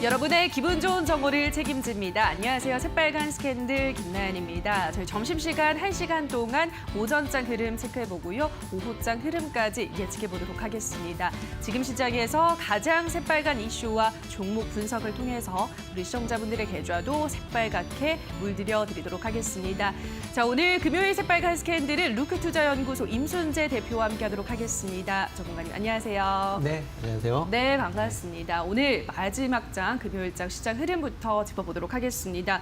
여러분의 기분 좋은 정보를 책임집니다. 안녕하세요. 새빨간 스캔들 김나연입니다. 저희 점심시간 1시간 동안 오전장 흐름 체크해보고요. 오후장 흐름까지 예측해보도록 하겠습니다. 지금 시장에서 가장 새빨간 이슈와 종목 분석을 통해서 우리 시청자분들의 계좌도 새빨갛게 물들여 드리도록 하겠습니다. 자, 오늘 금요일 새빨간 스캔들은 루크투자연구소 임순재 대표와 함께하도록 하겠습니다. 전문가님 안녕하세요. 네, 안녕하세요. 네, 반갑습니다. 오늘 마지막 장 금요일장 시장 흐름부터 짚어보도록 하겠습니다.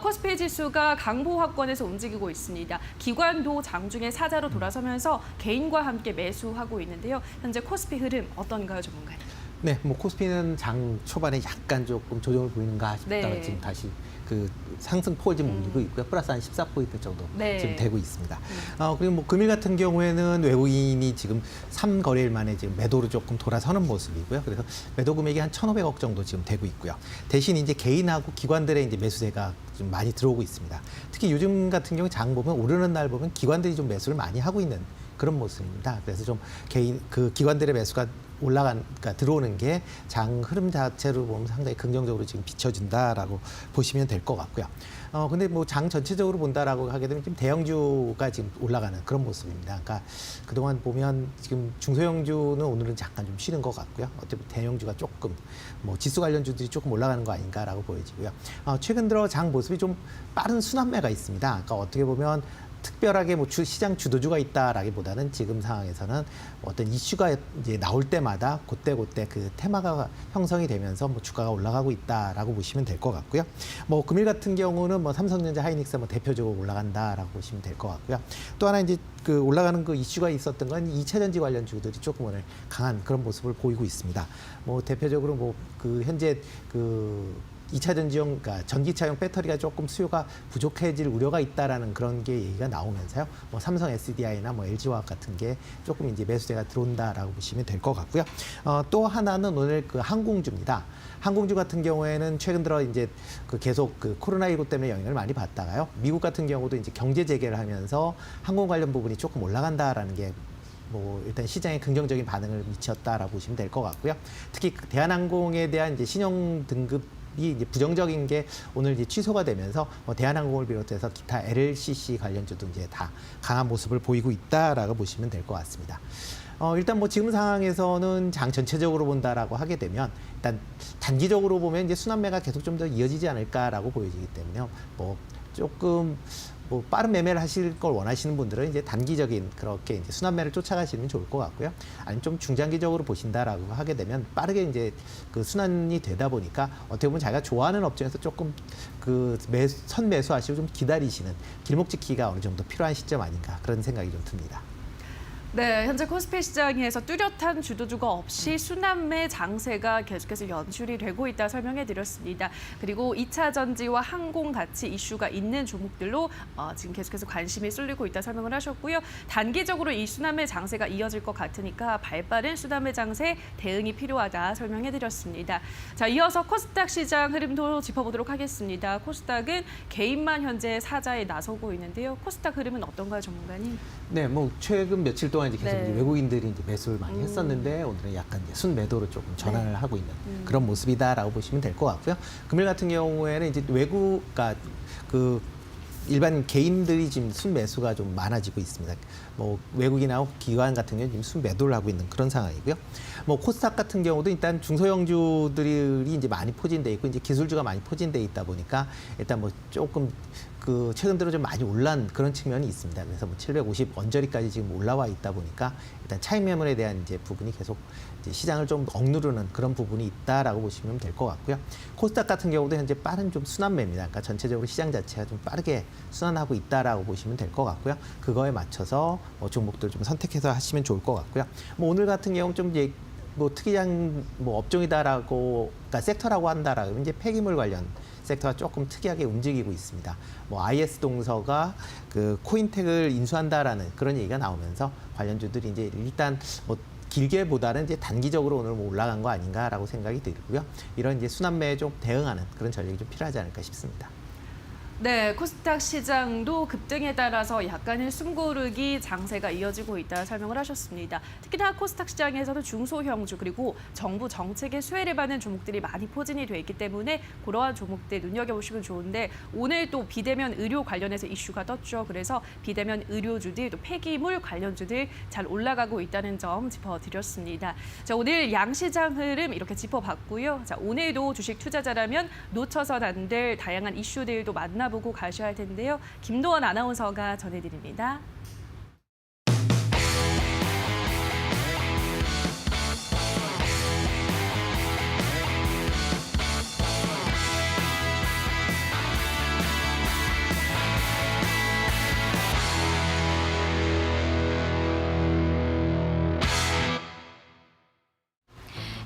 코스피 지수가 강보합권에서 움직이고 있습니다. 기관도 장중에 사자로 돌아서면서 개인과 함께 매수하고 있는데요. 현재 코스피 흐름 어떤가요, 전문가님? 네, 뭐 코스피는 장 초반에 약간 조금 조정을 보이는가 싶다가 네. 지금 다시 그 상승폭을 지금 올리고 있고요. 플러스 한 14포인트 정도 네. 지금 되고 있습니다. 그리고 뭐 금일 같은 경우에는 외국인이 지금 3거래일 만에 지금 매도로 조금 돌아서는 모습이고요. 그래서 매도 금액이 한 1,500억 정도 지금 되고 있고요. 대신 이제 개인하고 기관들의 이제 매수세가 좀 많이 들어오고 있습니다. 특히 요즘 같은 경우 장 보면 오르는 날 보면 기관들이 좀 매수를 많이 하고 있는 그런 모습입니다. 그래서 좀 기관들의 매수가 그러니까 들어오는 게 장 흐름 자체로 보면 상당히 긍정적으로 지금 비춰준다라고 보시면 될 것 같고요. 근데 뭐 장 전체적으로 본다라고 하게 되면 지금 대형주가 지금 올라가는 그런 모습입니다. 그러니까 그동안 보면 지금 중소형주는 오늘은 잠깐 좀 쉬는 것 같고요. 어차피 대형주가 조금 뭐 지수 관련주들이 조금 올라가는 거 아닌가라고 보여지고요. 최근 들어 장 모습이 좀 빠른 순환매가 있습니다. 그러니까 어떻게 보면 특별하게 뭐 시장 주도주가 있다라기보다는 지금 상황에서는 어떤 이슈가 이제 나올 때마다 그때 그 테마가 형성이 되면서 뭐 주가가 올라가고 있다라고 보시면 될 것 같고요. 뭐 금일 같은 경우는 뭐 삼성전자, 하이닉스 뭐 대표적으로 올라간다라고 보시면 될 것 같고요. 또 하나 이제 그 올라가는 그 이슈가 있었던 건 2차 전지 관련주들이 조금 오늘 강한 그런 모습을 보이고 있습니다. 뭐 대표적으로 뭐 그 현재 그 2차 전지용, 그러니까 전기차용 배터리가 조금 수요가 부족해질 우려가 있다라는 그런 게 얘기가 나오면서요. 뭐 삼성 SDI나 뭐 LG화학 같은 게 조금 이제 매수세가 들어온다라고 보시면 될 것 같고요. 또 하나는 오늘 그 항공주입니다. 항공주 같은 경우에는 최근 들어 이제 그 계속 그 코로나19 때문에 영향을 많이 받다가요. 미국 같은 경우도 이제 경제 재개를 하면서 항공 관련 부분이 조금 올라간다라는 게 뭐 일단 시장에 긍정적인 반응을 미쳤다라고 보시면 될 것 같고요. 특히 대한항공에 대한 이제 신용 등급 이 이제 부정적인 게 오늘 이제 취소가 되면서 대한항공을 비롯해서 기타 LCC 관련주도 이제 다 강한 모습을 보이고 있다라고 보시면 될 것 같습니다. 일단 뭐 지금 상황에서는 장 전체적으로 본다라고 하게 되면 일단 단기적으로 보면 이제 순환매가 계속 좀 더 이어지지 않을까라고 보여지기 때문에요. 뭐 조금 뭐 빠른 매매를 하실 걸 원하시는 분들은 이제 단기적인 그렇게 이제 순환매를 쫓아가시면 좋을 것 같고요. 아니면 좀 중장기적으로 보신다라고 하게 되면 빠르게 이제 그 순환이 되다 보니까 어떻게 보면 자기가 좋아하는 업종에서 조금 그 선매수하시고 좀 기다리시는 길목지키가 어느 정도 필요한 시점 아닌가 그런 생각이 좀 듭니다. 네, 현재 코스피 시장에서 뚜렷한 주도주가 없이 순환매 장세가 계속해서 연출이 되고 있다 설명해드렸습니다. 그리고 2차 전지와 항공 같이 이슈가 있는 종목들로 지금 계속해서 관심이 쏠리고 있다 설명을 하셨고요. 단기적으로 이 순환매 장세가 이어질 것 같으니까 발빠른 순환매 장세 대응이 필요하다 설명해드렸습니다. 자, 이어서 코스닥 시장 흐름도 짚어보도록 하겠습니다. 코스닥은 개인만 현재 사자에 나서고 있는데요. 코스닥 흐름은 어떤가요, 전문가님? 네, 뭐 최근 며칠 동안 이제 계속 네. 이제 외국인들이 이제 매수를 많이 했었는데 오늘은 약간 이제 순매도로 조금 전환을 하고 있는 그런 모습이다라고 보시면 될 것 같고요. 금일 같은 경우에는 이제 그러니까 그 일반 개인들이 지금 순매수가 좀 많아지고 있습니다. 뭐 외국이나 기관 같은 경우는 지금 순매도를 하고 있는 그런 상황이고요. 뭐 코스닥 같은 경우도 일단 중소형주들이 이제 많이 포진돼 있고 이제 기술주가 많이 포진돼 있다 보니까 일단 뭐 조금 그 최근 들어 좀 많이 올란 그런 측면이 있습니다. 그래서 뭐 750 언저리까지 지금 올라와 있다 보니까 일단 차익 매물에 대한 이제 부분이 계속 이제 시장을 좀 억누르는 그런 부분이 있다라고 보시면 될 것 같고요. 코스닥 같은 경우도 현재 빠른 좀 순환매입니다. 그러니까 전체적으로 시장 자체가 좀 빠르게 순환하고 있다라고 보시면 될 것 같고요. 그거에 맞춰서 뭐 종목들 좀 선택해서 하시면 좋을 것 같고요. 뭐 오늘 같은 경우는 좀 이제 뭐 특이한 뭐 업종이다라고, 그러니까 섹터라고 한다라고 하면 이제 폐기물 관련 섹터가 조금 특이하게 움직이고 있습니다. 뭐 IS 동서가 그 코인텍을 인수한다라는 그런 얘기가 나오면서 관련주들이 이제 일단 뭐 길게 보다는 이제 단기적으로 오늘 뭐 올라간 거 아닌가라고 생각이 들고요. 이런 이제 순환매에 좀 대응하는 그런 전략이 좀 필요하지 않을까 싶습니다. 네, 코스닥 시장도 급등에 따라서 약간의 숨고르기 장세가 이어지고 있다 설명을 하셨습니다. 특히나 코스닥 시장에서는 중소형주 그리고 정부 정책의 수혜를 받는 종목들이 많이 포진이 돼 있기 때문에 그러한 종목들 눈여겨보시면 좋은데 오늘 또 비대면 의료 관련해서 이슈가 떴죠. 그래서 비대면 의료주들 또 폐기물 관련주들 잘 올라가고 있다는 점 짚어드렸습니다. 자, 오늘 양시장 흐름 이렇게 짚어봤고요. 자, 오늘도 주식 투자자라면 놓쳐선 안 될 다양한 이슈들도 만나보고 가셔야 할 텐데요. 김도원 아나운서가 전해드립니다.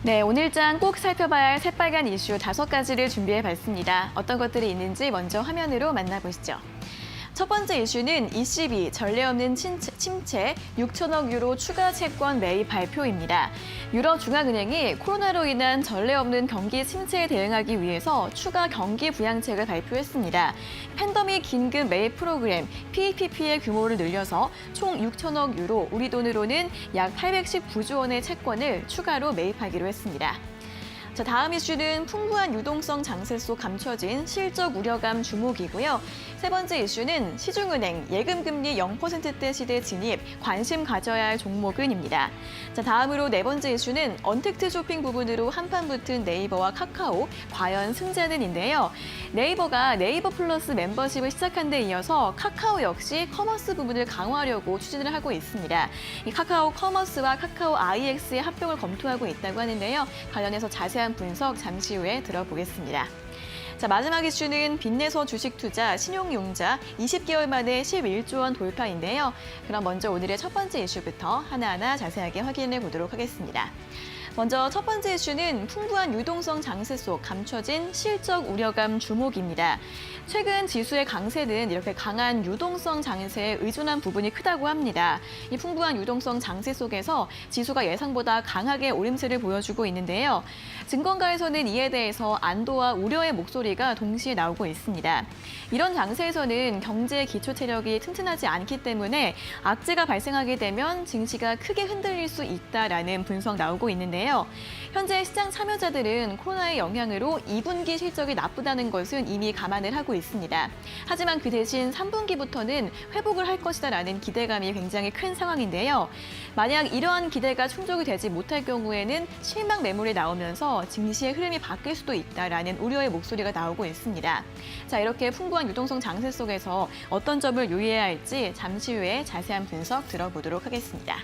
네, 오늘장 꼭 살펴봐야 할 새빨간 이슈 5가지를 준비해봤습니다. 어떤 것들이 있는지 먼저 화면으로 만나보시죠. 첫 번째 이슈는 ECB 전례 없는 침체 6천억 유로 추가 채권 매입 발표입니다. 유럽 중앙은행이 코로나로 인한 전례 없는 경기 침체에 대응하기 위해서 추가 경기 부양책을 발표했습니다. 팬데믹 긴급 매입 프로그램 PEPP의 규모를 늘려서 총 6천억 유로, 우리 돈으로는 약 819조 원의 채권을 추가로 매입하기로 했습니다. 자, 다음 이슈는 풍부한 유동성 장세 속 감춰진 실적 우려감 주목이고요. 세 번째 이슈는 시중은행 예금금리 0%대 시대 진입, 관심 가져야 할 종목은입니다. 자, 다음으로 네 번째 이슈는 언택트 쇼핑 부분으로 한판 붙은 네이버와 카카오, 과연 승자는인데요. 네이버가 네이버 플러스 멤버십을 시작한 데 이어서 카카오 역시 커머스 부분을 강화하려고 추진을 하고 있습니다. 이 카카오 커머스와 카카오 IX의 합병을 검토하고 있다고 하는데요. 관련해서 자세한 분석 잠시 후에 들어보겠습니다. 자, 마지막 이슈는 빚내서 주식 투자 신용융자 20개월 만에 11조 원 돌파인데요. 그럼 먼저 오늘의 첫 번째 이슈부터 하나하나 자세하게 확인해 보도록 하겠습니다. 먼저 첫 번째 이슈는 풍부한 유동성 장세 속 감춰진 실적 우려감 주목입니다. 최근 지수의 강세는 이렇게 강한 유동성 장세에 의존한 부분이 크다고 합니다. 이 풍부한 유동성 장세 속에서 지수가 예상보다 강하게 오름세를 보여주고 있는데요. 증권가에서는 이에 대해서 안도와 우려의 목소리가 동시에 나오고 있습니다. 이런 장세에서는 경제 기초 체력이 튼튼하지 않기 때문에 악재가 발생하게 되면 증시가 크게 흔들릴 수 있다라는 분석 나오고 있는데요. 현재 시장 참여자들은 코로나의 영향으로 2분기 실적이 나쁘다는 것은 이미 감안을 하고 있습니다. 하지만 그 대신 3분기부터는 회복을 할 것이다라는 기대감이 굉장히 큰 상황인데요. 만약 이러한 기대가 충족이 되지 못할 경우에는 실망 매물이 나오면서 증시의 흐름이 바뀔 수도 있다라는 우려의 목소리가 나오고 있습니다. 자, 이렇게 풍부한 유동성 장세 속에서 어떤 점을 유의해야 할지 잠시 후에 자세한 분석 들어보도록 하겠습니다.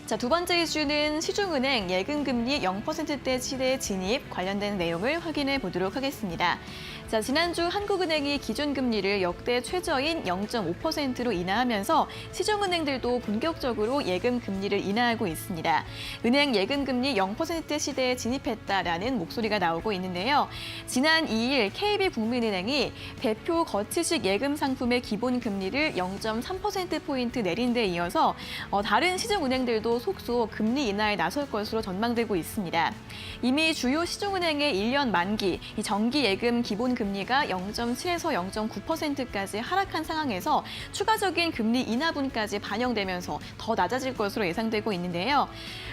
자, 두 번째 이슈는 시중은행 예금금리 0%대 시대 진입 관련된 내용을 확인해 보도록 하겠습니다. 자, 지난주 한국은행이 기준금리를 역대 최저인 0.5%로 인하하면서 시중은행들도 본격적으로 예금금리를 인하하고 있습니다. 은행 예금금리 0%대 시대에 진입했다라는 목소리가 나오고 있는데요. 지난 2일 KB국민은행이 대표 거치식 예금 상품의 기본금리를 0.3%포인트 내린 데 이어서 다른 시중은행들도 속속 금리 인하에 나설 것으로 전망되고 있습니다. 이미 주요 시중은행의 1년 만기 이 정기 예금 기본 금리가 0.7에서 0.9%까지 하락한 상황에서 추가적인 금리 인하분까지 반영되면서 더 낮아질 것으로 예상되고 있는데요.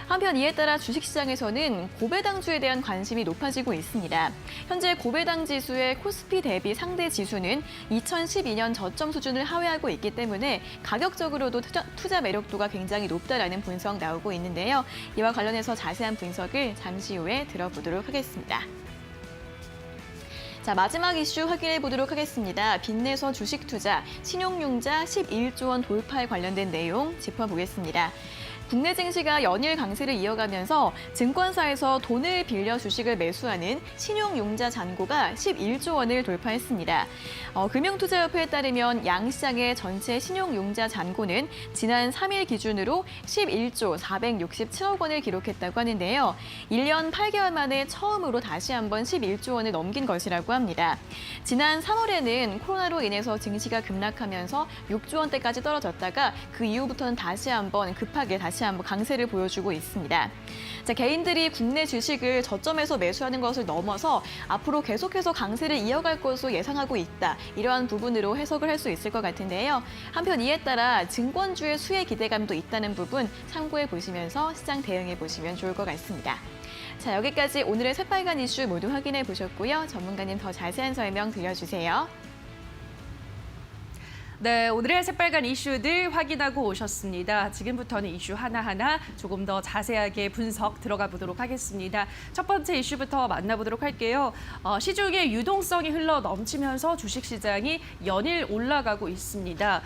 한편 이에 따라 주식시장에서는 고배당주에 대한 관심이 높아지고 있습니다. 현재 고배당 지수의 코스피 대비 상대 지수는 2012년 저점 수준을 하회하고 있기 때문에 가격적으로도 투자 매력도가 굉장히 높다라는 분석 나오고 있는데요. 이와 관련해서 자세한 분석을 잠시 후에 들어보도록 하겠습니다. 자, 마지막 이슈 확인해 보도록 하겠습니다. 빚내서 주식 투자, 신용융자 11조 원 돌파에 관련된 내용 짚어보겠습니다. 국내 증시가 연일 강세를 이어가면서 증권사에서 돈을 빌려 주식을 매수하는 신용융자 잔고가 11조 원을 돌파했습니다. 금융투자협회에 따르면 양시장의 전체 신용융자 잔고는 지난 3일 기준으로 11조 467억 원을 기록했다고 하는데요. 1년 8개월 만에 처음으로 다시 한번 11조 원을 넘긴 것이라고 합니다. 지난 3월에는 코로나로 인해서 증시가 급락하면서 6조 원대까지 떨어졌다가 그 이후부터는 다시 한번 급하게 다시 한번 강세를 보여주고 있습니다. 자, 개인들이 국내 주식을 저점에서 매수하는 것을 넘어서 앞으로 계속해서 강세를 이어갈 것으로 예상하고 있다. 이러한 부분으로 해석을 할 수 있을 것 같은데요. 한편 이에 따라 증권주의 수혜 기대감도 있다는 부분 참고해 보시면서 시장 대응해 보시면 좋을 것 같습니다. 자, 여기까지 오늘의 새빨간 이슈 모두 확인해 보셨고요. 전문가님 더 자세한 설명 들려주세요. 네, 오늘의 새빨간 이슈들 확인하고 오셨습니다. 지금부터는 이슈 하나하나 조금 더 자세하게 분석 들어가 보도록 하겠습니다. 첫 번째 이슈부터 만나보도록 할게요. 시중의 유동성이 흘러 넘치면서 주식시장이 연일 올라가고 있습니다.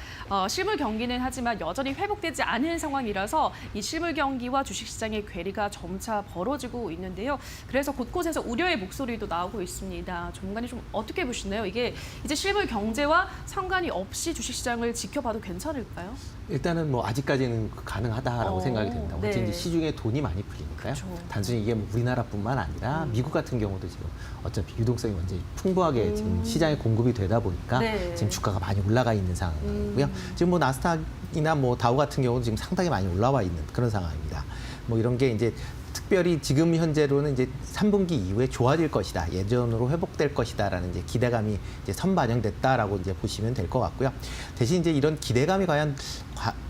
실물 경기는 하지만 여전히 회복되지 않은 상황이라서 이 실물 경기와 주식시장의 괴리가 점차 벌어지고 있는데요. 그래서 곳곳에서 우려의 목소리도 나오고 있습니다. 전문가님 좀 어떻게 보시나요? 이게 이제 실물 경제와 상관이 없이 주식시장을 지켜봐도 괜찮을까요? 일단은 뭐 아직까지는 가능하다라고 생각이 됩니다. 네. 어째 이제 시중에 돈이 많이 풀리니까요. 그렇죠. 단순히 이게 뭐 우리나라뿐만 아니라 미국 같은 경우도 지금 어차피 유동성이 완전히 풍부하게 지금 시장에 공급이 되다 보니까 네. 지금 주가가 많이 올라가 있는 상황이고요. 지금 뭐 나스닥이나 뭐 다우 같은 경우는 지금 상당히 많이 올라와 있는 그런 상황입니다. 뭐 이런 게 이제 특별히 지금 현재로는 이제 3분기 이후에 좋아질 것이다, 예전으로 회복될 것이다라는 이제 기대감이 이제 선반영됐다라고 이제 보시면 될 것 같고요. 대신 이제 이런 기대감이 과연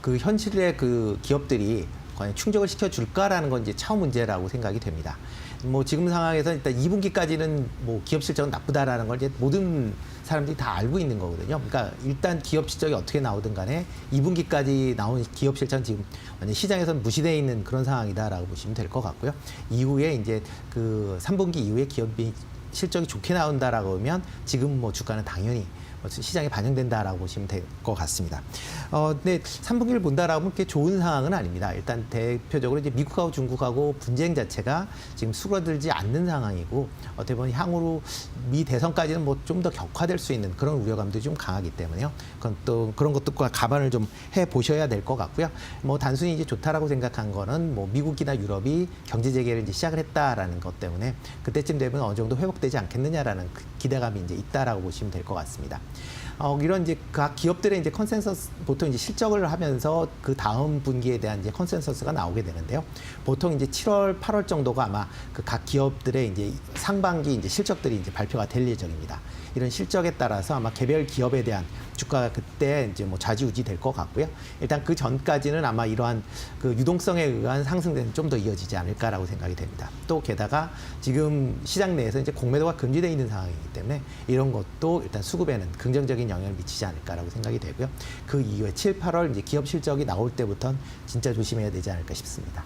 그 현실의 그 기업들이 과연 충족을 시켜줄까라는 건 이제 차후 문제라고 생각이 됩니다. 뭐 지금 상황에서 일단 2분기까지는 뭐 기업 실적은 나쁘다라는 걸 이제 모든 사람들이 다 알고 있는 거거든요. 그러니까 일단 기업 실적이 어떻게 나오든 간에 2분기까지 나온 기업 실적은 지금 완전 시장에서는 무시되어 있는 그런 상황이다라고 보시면 될 것 같고요. 이후에 이제 그 3분기 이후에 기업이 실적이 좋게 나온다라고 하면 지금 뭐 주가는 당연히 시장에 반영된다라고 보시면 될 것 같습니다. 근데 3분기를 본다라고 하면 그게 좋은 상황은 아닙니다. 일단 대표적으로 이제 미국하고 중국하고 분쟁 자체가 지금 수그러들지 않는 상황이고 어떻게 보면 향후로 미 대선까지는 뭐 좀 더 격화될 수 있는 그런 우려감도 좀 강하기 때문에요. 그건 또 그런 것들과 감안을 좀 해 보셔야 될 것 같고요. 뭐 단순히 이제 좋다라고 생각한 거는 뭐 미국이나 유럽이 경제 재개를 이제 시작을 했다라는 것 때문에 그때쯤 되면 어느 정도 회복되지 않겠느냐라는 기대감이 이제 있다라고 보시면 될 것 같습니다. 이런 이제 각 기업들의 이제 컨센서스, 보통 이제 실적을 하면서 그 다음 분기에 대한 이제 컨센서스가 나오게 되는데요. 보통 이제 7월, 8월 정도가 아마 그 각 기업들의 이제 상반기 이제 실적들이 이제 발표가 될 예정입니다. 이런 실적에 따라서 아마 개별 기업에 대한 주가가 그때 이제 뭐 좌지우지 될 것 같고요. 일단 그 전까지는 아마 이러한 그 유동성에 의한 상승세는 좀 더 이어지지 않을까라고 생각이 됩니다. 또 게다가 지금 시장 내에서 이제 공매도가 금지되어 있는 상황이기 때문에 이런 것도 일단 수급에는 긍정적인 영향을 미치지 않을까라고 생각이 되고요. 그 이후에 7, 8월 이제 기업 실적이 나올 때부터는 진짜 조심해야 되지 않을까 싶습니다.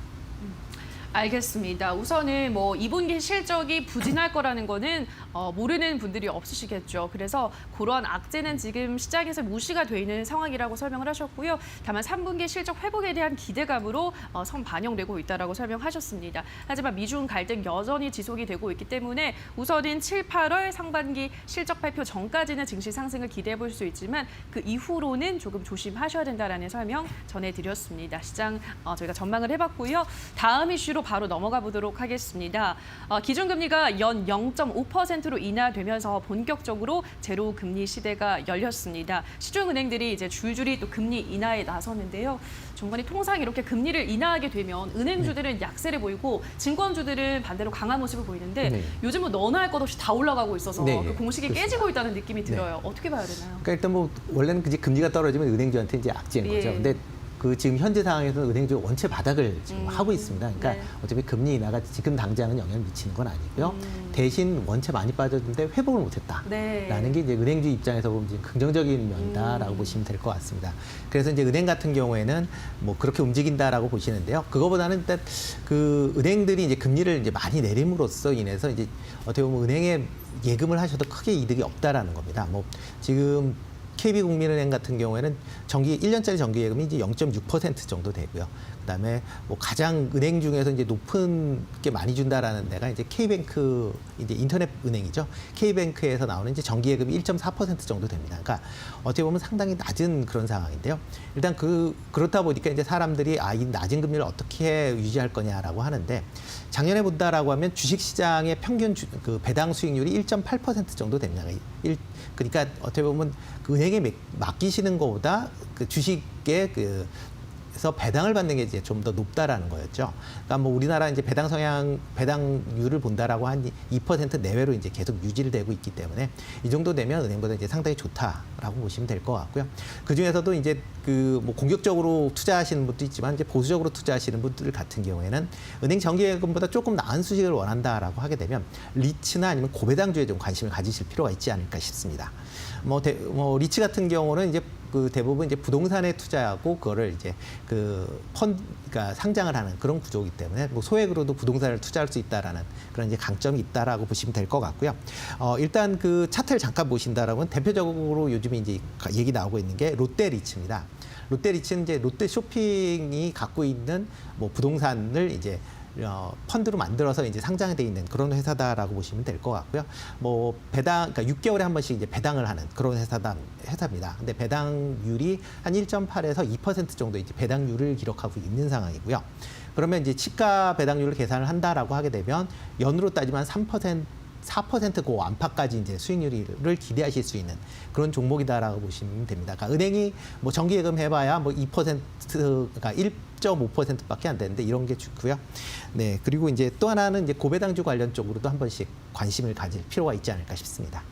알겠습니다. 우선은 뭐 2분기 실적이 부진할 거라는 거는 모르는 분들이 없으시겠죠. 그래서 그러한 악재는 지금 시장에서 무시가 돼 있는 상황이라고 설명을 하셨고요. 다만 3분기 실적 회복에 대한 기대감으로 선반영되고 있다라고 설명하셨습니다. 하지만 미중 갈등 여전히 지속이 되고 있기 때문에 우선은 7, 8월 상반기 실적 발표 전까지는 증시 상승을 기대해 볼 수 있지만 그 이후로는 조금 조심하셔야 된다라는 설명 전해드렸습니다. 시장 저희가 전망을 해봤고요. 다음 이슈로 바로 넘어가 보도록 하겠습니다. 기준금리가 연 0.5%로 인하되면서 본격적으로 제로 금리 시대가 열렸습니다. 시중은행들이 이제 줄줄이 또 금리 인하에 나서는데요. 전반이 통상 이렇게 금리를 인하하게 되면 은행주들은 약세를 보이고 증권주들은 반대로 강한 모습을 보이는데 요즘은 너나 할 것 없이 다 올라가고 있어서 그 공식이 그렇습니다. 깨지고 있다는 느낌이 들어요. 어떻게 봐야 되나요? 그러니까 일단 뭐 원래는 이제 금리가 떨어지면 은행주한테 이제 악재인 거죠. 예. 근데 그 지금 현재 상황에서는 은행주 원체 바닥을 지금 하고 있습니다. 그러니까 네. 어차피 금리 인하가 지금 당장은 영향을 미치는 건 아니고요. 대신 원체 많이 빠졌는데 회복을 못했다라는 네. 게 이제 은행주 입장에서 보면 이제 긍정적인 면이다라고 보시면 될 것 같습니다. 그래서 이제 은행 같은 경우에는 뭐 그렇게 움직인다라고 보시는데요. 그거보다는 일단 그 은행들이 이제 금리를 이제 많이 내림으로써 인해서 이제 어떻게 보면 은행에 예금을 하셔도 크게 이득이 없다라는 겁니다. 뭐 지금 KB국민은행 같은 경우에는 1년짜리 정기 예금이 이제 0.6% 정도 되고요. 그다음에 뭐 가장 은행 중에서 이제 높은 게 많이 준다라는 데가 이제 K뱅크, 이제 인터넷 은행이죠. K뱅크에서 나오는 이제 정기 예금이 1.4% 정도 됩니다. 그러니까 어떻게 보면 상당히 낮은 그런 상황인데요. 일단 그렇다 보니까 이제 사람들이 이 낮은 금리를 어떻게 유지할 거냐라고 하는데 작년에 본다라고 하면 주식 시장의 평균 그 배당 수익률이 1.8% 정도 됩니다. 그러니까 어떻게 보면 그 은행에 맡기시는 것보다 그 주식의 그 그래서 배당을 받는 게 이제 좀 더 높다라는 거였죠. 그러니까 뭐 우리나라 이제 배당률을 본다라고 한 2% 내외로 이제 계속 유지를 되고 있기 때문에 이 정도 되면 은행보다 이제 상당히 좋다라고 보시면 될 것 같고요. 그 중에서도 이제 그 뭐 공격적으로 투자하시는 분도 있지만 이제 보수적으로 투자하시는 분들 같은 경우에는 은행 정기예금보다 조금 나은 수익을 원한다라고 하게 되면 리츠나 아니면 고배당주에 좀 관심을 가지실 필요가 있지 않을까 싶습니다. 뭐 리츠 같은 경우는 이제 그 대부분 이제 부동산에 투자하고 그거를 이제 그러니까 상장을 하는 그런 구조이기 때문에 뭐 소액으로도 부동산을 투자할 수 있다라는 그런 이제 강점이 있다라고 보시면 될 것 같고요. 일단 그 차트를 잠깐 보신다라면 대표적으로 요즘에 이제 얘기 나오고 있는 게 롯데리츠입니다. 롯데리츠는 이제 롯데쇼핑이 갖고 있는 뭐 부동산을 이제 펀드로 만들어서 이제 상장이 돼 있는 그런 회사다라고 보시면 될 것 같고요. 뭐 그러니까 6개월에 한 번씩 이제 배당을 하는 그런 회사입니다. 근데 배당률이 한 1.8에서 2% 정도 이제 배당률을 기록하고 있는 상황이고요. 그러면 이제 시가 배당률을 계산을 한다라고 하게 되면 연으로 따지면 4% 그 안팎까지 이제 수익률을 기대하실 수 있는 그런 종목이다라고 보시면 됩니다. 그러니까 은행이 뭐 정기예금 해봐야 뭐 2%가 1.5%밖에 안 되는데 이런 게 좋고요. 네, 그리고 이제 또 하나는 이제 고배당주 관련 쪽으로도 한 번씩 관심을 가질 필요가 있지 않을까 싶습니다.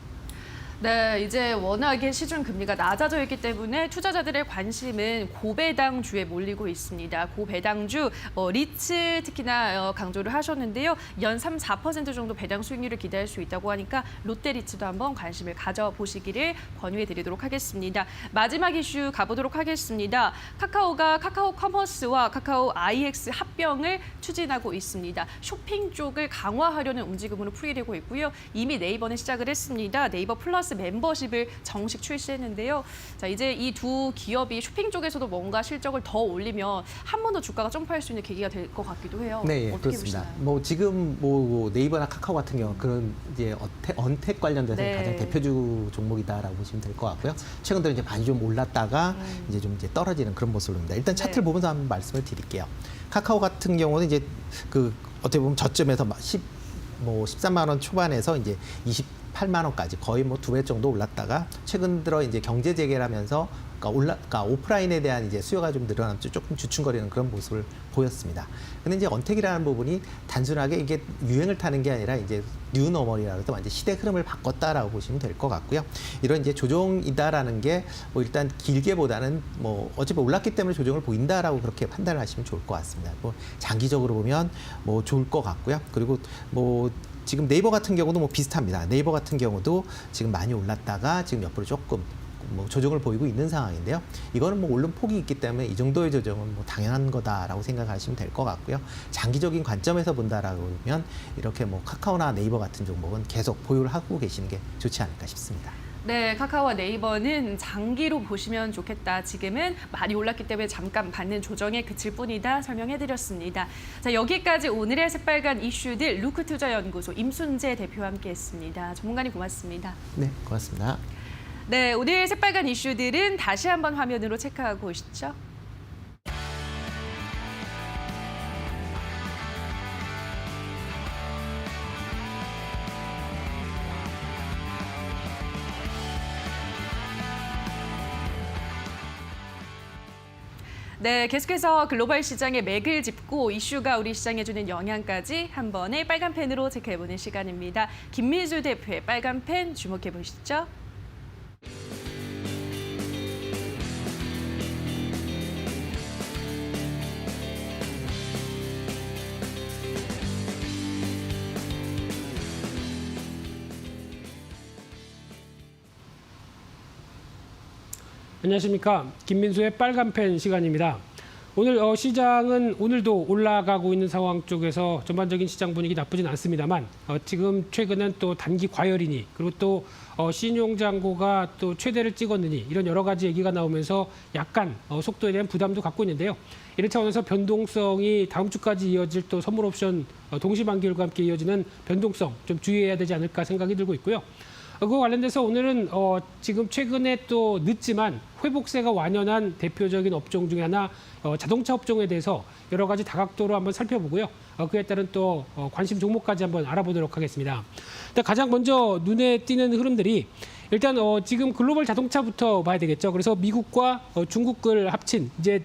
네, 이제 워낙에 시중 금리가 낮아져 있기 때문에 투자자들의 관심은 고배당주에 몰리고 있습니다. 고배당주, 리츠 특히나 강조를 하셨는데요. 연 3, 4% 정도 배당 수익률을 기대할 수 있다고 하니까 롯데리츠도 한번 관심을 가져보시기를 권유해 드리도록 하겠습니다. 마지막 이슈 가보도록 하겠습니다. 카카오가 카카오 커머스와 카카오 IX 합병을 추진하고 있습니다. 쇼핑 쪽을 강화하려는 움직임으로 풀이되고 있고요. 이미 네이버는 시작을 했습니다. 네이버 플러스 멤버십을 정식 출시했는데요. 자, 이제 이 두 기업이 쇼핑 쪽에서도 뭔가 실적을 더 올리면 한 번 더 주가가 점프할 수 있는 계기가 될 것 같기도 해요. 네, 어떻게 그렇습니다. 보시나요? 뭐 지금 뭐 네이버나 카카오 같은 경우 그런 이제 언택 관련돼서 네. 가장 대표주 종목이다라고 보시면 될 것 같고요. 최근 들어 이제 많이 좀 올랐다가 이제 좀 이제 떨어지는 그런 모습입니다. 일단 차트를 네. 보면서 한번 말씀을 드릴게요. 카카오 같은 경우는 이제 그 어떻게 보면 저점에서 13만 원 초반에서 이제 28만 원까지 거의 뭐 2배 정도 올랐다가 최근 들어 이제 경제 재개를 하면서 그러니까 오프라인에 대한 이제 수요가 좀 늘어나면서 조금 주춤거리는 그런 모습을 보였습니다. 근데 이제 언택이라는 부분이 단순하게 이게 유행을 타는 게 아니라 이제 뉴노멀이라고 해서 완전 시대 흐름을 바꿨다라고 보시면 될 것 같고요. 이런 이제 조정이다라는 게 뭐 일단 길게보다는 뭐 어차피 올랐기 때문에 조정을 보인다라고 그렇게 판단을 하시면 좋을 것 같습니다. 뭐 장기적으로 보면 뭐 좋을 것 같고요. 그리고 뭐 지금 네이버 같은 경우도 뭐 비슷합니다. 네이버 같은 경우도 지금 많이 올랐다가 지금 옆으로 조금 뭐 조정을 보이고 있는 상황인데요. 이거는 뭐 오른 폭이 있기 때문에 이 정도의 조정은 뭐 당연한 거다라고 생각하시면 될 것 같고요. 장기적인 관점에서 본다라고 하면 이렇게 뭐 카카오나 네이버 같은 종목은 계속 보유를 하고 계시는 게 좋지 않을까 싶습니다. 네, 카카오와 네이버는 장기로 보시면 좋겠다. 지금은 많이 올랐기 때문에 잠깐 받는 조정에 그칠 뿐이다 설명해드렸습니다. 자, 여기까지 오늘의 새빨간 이슈들 루크투자연구소 임순재 대표와 함께했습니다. 전문가님 고맙습니다. 네, 고맙습니다. 네, 오늘 새빨간 이슈들은 다시 한번 화면으로 체크하고 오시죠. 네, 계속해서 글로벌 시장의 맥을 짚고 이슈가 우리 시장에 주는 영향까지 한 번에 빨간 펜으로 체크해보는 시간입니다. 김민수 대표의 빨간 펜 주목해 보시죠. 안녕하십니까. 김민수의 빨간펜 시간입니다. 오늘 시장은 오늘도 올라가고 있는 상황 쪽에서 전반적인 시장 분위기 나쁘진 않습니다만 지금 최근은 또 단기 과열이니 그리고 또 신용장고가 또 최대를 찍었느니 이런 여러 가지 얘기가 나오면서 약간 속도에 대한 부담도 갖고 있는데요. 이런 차원에서 변동성이 다음 주까지 이어질 또 선물 옵션 동시만기일과 함께 이어지는 변동성 좀 주의해야 되지 않을까 생각이 들고 있고요. 그와 관련돼서 오늘은 지금 최근에 또 늦지만 회복세가 완연한 대표적인 업종 중에 하나 자동차 업종에 대해서 여러 가지 다각도로 한번 살펴보고요. 그에 따른 또 관심 종목까지 한번 알아보도록 하겠습니다. 일단 가장 먼저 눈에 띄는 흐름들이 일단 지금 글로벌 자동차부터 봐야 되겠죠. 그래서 미국과 중국을 합친 이제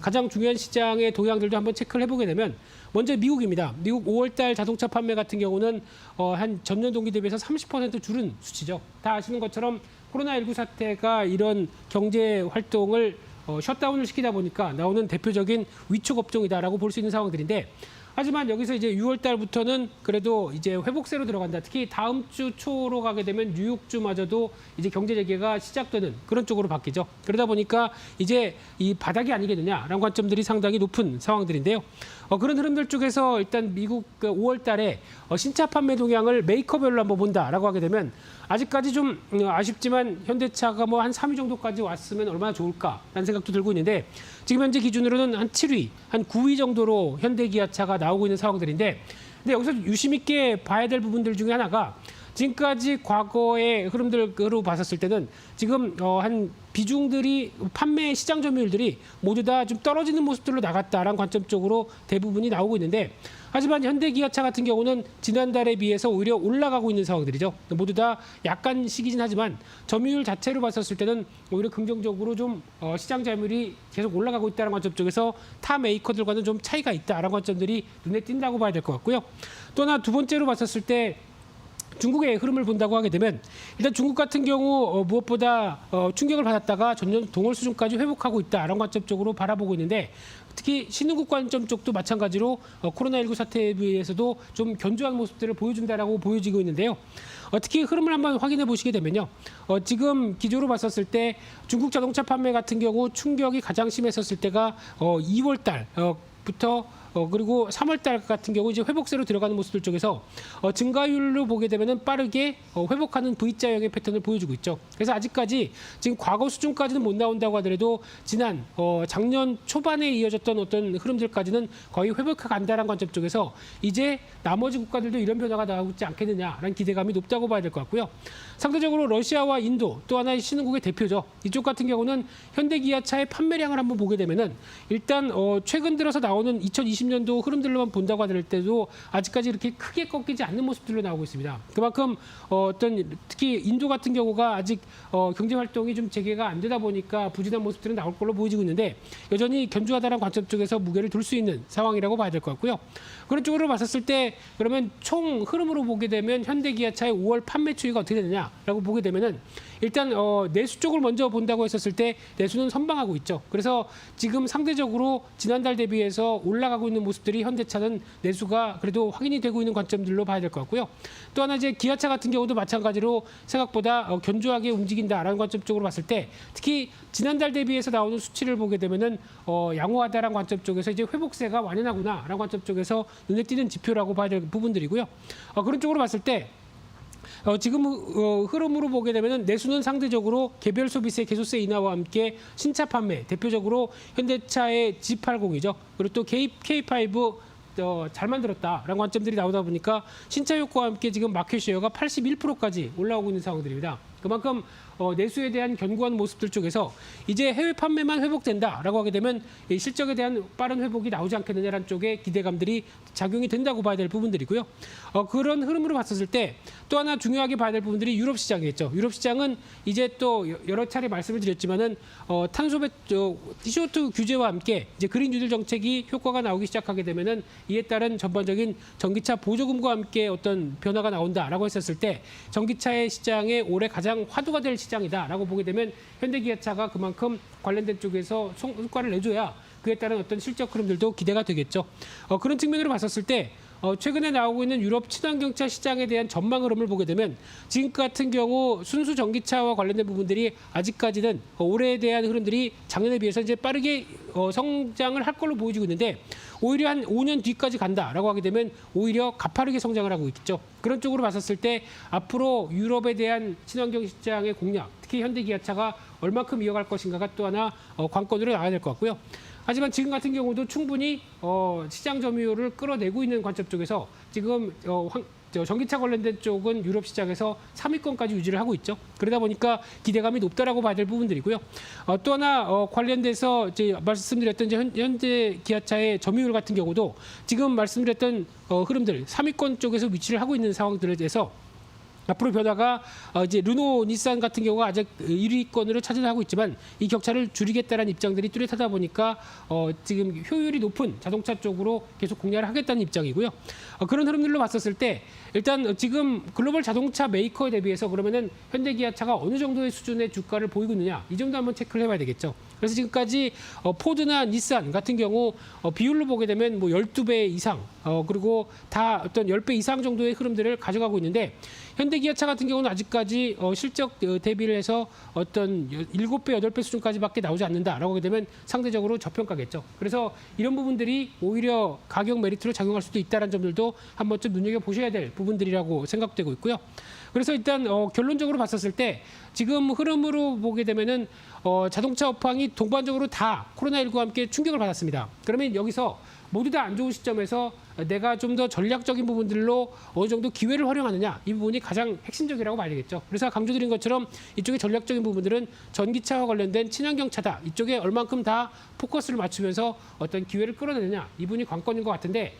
가장 중요한 시장의 동향들도 한번 체크를 해보게 되면 먼저 미국입니다. 미국 5월달 자동차 판매 같은 경우는 한 전년 동기 대비해서 30% 줄은 수치죠. 다 아시는 것처럼 코로나19 사태가 이런 경제 활동을 셧다운을 시키다 보니까 나오는 대표적인 위축 업종이다라고 볼 수 있는 상황들인데, 하지만 여기서 이제 6월 달부터는 그래도 이제 회복세로 들어간다. 특히 다음 주 초로 가게 되면 뉴욕주마저도 이제 경제 재개가 시작되는 그런 쪽으로 바뀌죠. 그러다 보니까 이제 이 바닥이 아니겠느냐라는 관점들이 상당히 높은 상황들인데요. 그런 흐름들 쪽에서 일단 미국 5월 달에 신차 판매 동향을 메이커별로 한번 본다라고 하게 되면 아직까지 좀 아쉽지만 현대차가 뭐 한 3위 정도까지 왔으면 얼마나 좋을까라는 생각도 들고 있는데, 지금 현재 기준으로는 한 7위, 한 9위 정도로 현대기아차가 나오고 있는 상황들인데, 근데 여기서 유심 있게 봐야 될 부분들 중에 하나가 지금까지 과거의 흐름들로 봤었을 때는 지금 한 비중들이 판매 시장 점유율들이 모두 다 좀 떨어지는 모습들로 나갔다라는 관점 쪽으로 대부분이 나오고 있는데, 하지만 현대기아차 같은 경우는 지난달에 비해서 오히려 올라가고 있는 상황들이죠. 모두 다 약간씩이긴 하지만 점유율 자체로 봤었을 때는 오히려 긍정적으로 좀 시장 점유율이 계속 올라가고 있다는 관점 쪽에서 타 메이커들과는 좀 차이가 있다라는 관점들이 눈에 띈다고 봐야 될 것 같고요. 또 하나 두 번째로 봤었을 때 중국의 흐름을 본다고 하게 되면 일단 중국 같은 경우 무엇보다 충격을 받았다가 전년 동월 수준까지 회복하고 있다라는 관점 쪽으로 바라보고 있는데, 특히 신흥국 관점 쪽도 마찬가지로 코로나19 사태에 비해서도 좀 견조한 모습들을 보여준다라고 보여지고 있는데요. 특히 흐름을 한번 확인해 보시게 되면요. 지금 기조로 봤었을 때 중국 자동차 판매 같은 경우 충격이 가장 심했었을 때가 2월 달부터 그리고 3월 달 같은 경우 이제 회복세로 들어가는 모습들 쪽에서 증가율로 보게 되면은 빠르게 회복하는 V자형의 패턴을 보여주고 있죠. 그래서 아직까지 지금 과거 수준까지는 못 나온다고 하더라도 지난 작년 초반에 이어졌던 어떤 흐름들까지는 거의 회복해 간다는 관점 쪽에서 이제 나머지 국가들도 이런 변화가 나오지 않겠느냐라는 기대감이 높다고 봐야 될 것 같고요. 상대적으로 러시아와 인도 또 하나의 신흥국의 대표죠. 이쪽 같은 경우는 현대기아차의 판매량을 한번 보게 되면은 일단 최근 들어서 나오는 2020년도 흐름들로만 본다고 하더라도 아직까지 이렇게 크게 꺾이지 않는 모습들로 나오고 있습니다. 그만큼 특히 인도 같은 경우가 아직 경제 활동이 좀 재개가 안 되다 보니까 부진한 모습들은 나올 걸로 보여지고 있는데, 여전히 견조하다는 관점 쪽에서 무게를 둘 수 있는 상황이라고 봐야 될 것 같고요. 그런 쪽으로 봤었을 때 그러면 총 흐름으로 보게 되면 현대기아차의 5월 판매 추이가 어떻게 되느냐라고 보게 되면은 일단 내수 쪽을 먼저 본다고 했었을 때 내수는 선방하고 있죠. 그래서 지금 상대적으로 지난달 대비해서 올라가고 있는 모습들이 현대차는 내수가 그래도 확인이 되고 있는 관점들로 봐야 될 것 같고요. 또 하나 이제 기아차 같은 경우도 마찬가지로 생각보다 견조하게 움직인다라는 관점 쪽으로 봤을 때 특히 지난달 대비해서 나오는 수치를 보게 되면은 양호하다라는 관점 쪽에서 이제 회복세가 완연하구나라는 관점 쪽에서 눈에 띄는 지표라고 봐야 될 부분들이고요. 그런 쪽으로 봤을 때 지금 흐름으로 보게 되면 내수는 상대적으로 개별 소비세 개소세 인하와 함께 신차 판매, 대표적으로 현대차의 G80이죠. 그리고 또 K5 잘 만들었다라는 관점들이 나오다 보니까 신차 효과와 함께 지금 마켓 쉐어가 81%까지 올라오고 있는 상황들입니다. 그만큼 내수에 대한 견고한 모습들 쪽에서 이제 해외 판매만 회복된다라고 하게 되면 실적에 대한 빠른 회복이 나오지 않겠느냐라는 쪽에 기대감들이 작용이 된다고 봐야 될 부분들이고요. 그런 흐름으로 봤었을 때 또 하나 중요하게 봐야 될 부분들이 유럽 시장이겠죠. 유럽 시장은 이제 또 여러 차례 말씀을 드렸지만은 탄소 CO2 규제와 함께 이제 그린 뉴딜 정책이 효과가 나오기 시작하게 되면은 이에 따른 전반적인 전기차 보조금과 함께 어떤 변화가 나온다라고 했었을 때 전기차의 시장에 올해 가장 화두가 될 시장이다라고 보게 되면 현대기아차가 그만큼 관련된 쪽에서 성과를 내줘야 그에 따른 어떤 실적 흐름들도 기대가 되겠죠. 그런 측면으로 봤었을 때 최근에 나오고 있는 유럽 친환경차 시장에 대한 전망 흐름을 보게 되면 지금 같은 경우 순수 전기차와 관련된 부분들이 아직까지는 올해에 대한 흐름들이 작년에 비해서 이제 빠르게 성장을 할 걸로 보여지고 있는데, 오히려 한 5년 뒤까지 간다라고 하게 되면 오히려 가파르게 성장을 하고 있죠. 그런 쪽으로 봤었을 때 앞으로 유럽에 대한 친환경 시장의 공략, 특히 현대기아차가 얼마큼 이어갈 것인가가 또 하나 관건으로 나와야 될 것 같고요. 하지만 지금 같은 경우도 충분히 시장 점유율을 끌어내고 있는 관점 쪽에서 지금 전기차 관련된 쪽은 유럽 시장에서 3위권까지 유지를 하고 있죠. 그러다 보니까 기대감이 높다라고 봐야 될 부분들이고요. 또 하나 관련돼서 이제 말씀드렸던 이제 현재 기아차의 점유율 같은 경우도 지금 말씀드렸던 흐름들 3위권 쪽에서 위치를 하고 있는 상황들에 대해서 앞으로 변화가 이제 르노, 닛산 같은 경우가 아직 1위권으로 차지하고 있지만 이 격차를 줄이겠다는 입장들이 뚜렷하다 보니까 지금 효율이 높은 자동차 쪽으로 계속 공략을 하겠다는 입장이고요. 그런 흐름들로 봤었을 때 일단 지금 글로벌 자동차 메이커에 대비해서 그러면은 현대 기아차가 어느 정도의 수준의 주가를 보이고 있느냐 이 정도 한번 체크를 해봐야 되겠죠. 그래서 지금까지 포드나 닛산 같은 경우 비율로 보게 되면 뭐 12배 이상 그리고 다 어떤 10배 이상 정도의 흐름들을 가져가고 있는데 현대 기아차 같은 경우는 아직까지 실적 대비를 해서 어떤 7배, 8배 수준까지밖에 나오지 않는다라고 하게 되면 상대적으로 저평가겠죠. 그래서 이런 부분들이 오히려 가격 메리트로 작용할 수도 있다는 점들도 한 번쯤 눈여겨보셔야 될 부분들이라고 생각되고 있고요. 그래서 일단 결론적으로 봤었을 때 지금 흐름으로 보게 되면은 자동차 업황이 동반적으로 다 코로나19와 함께 충격을 받았습니다. 그러면 여기서 모두 다 안 좋은 시점에서 내가 좀 더 전략적인 부분들로 어느 정도 기회를 활용하느냐 이 부분이 가장 핵심적이라고 봐야 되겠죠. 그래서 강조드린 것처럼 이쪽의 전략적인 부분들은 전기차와 관련된 친환경차다. 이쪽에 얼만큼 다 포커스를 맞추면서 어떤 기회를 끌어내느냐 이 부분이 관건인 것 같은데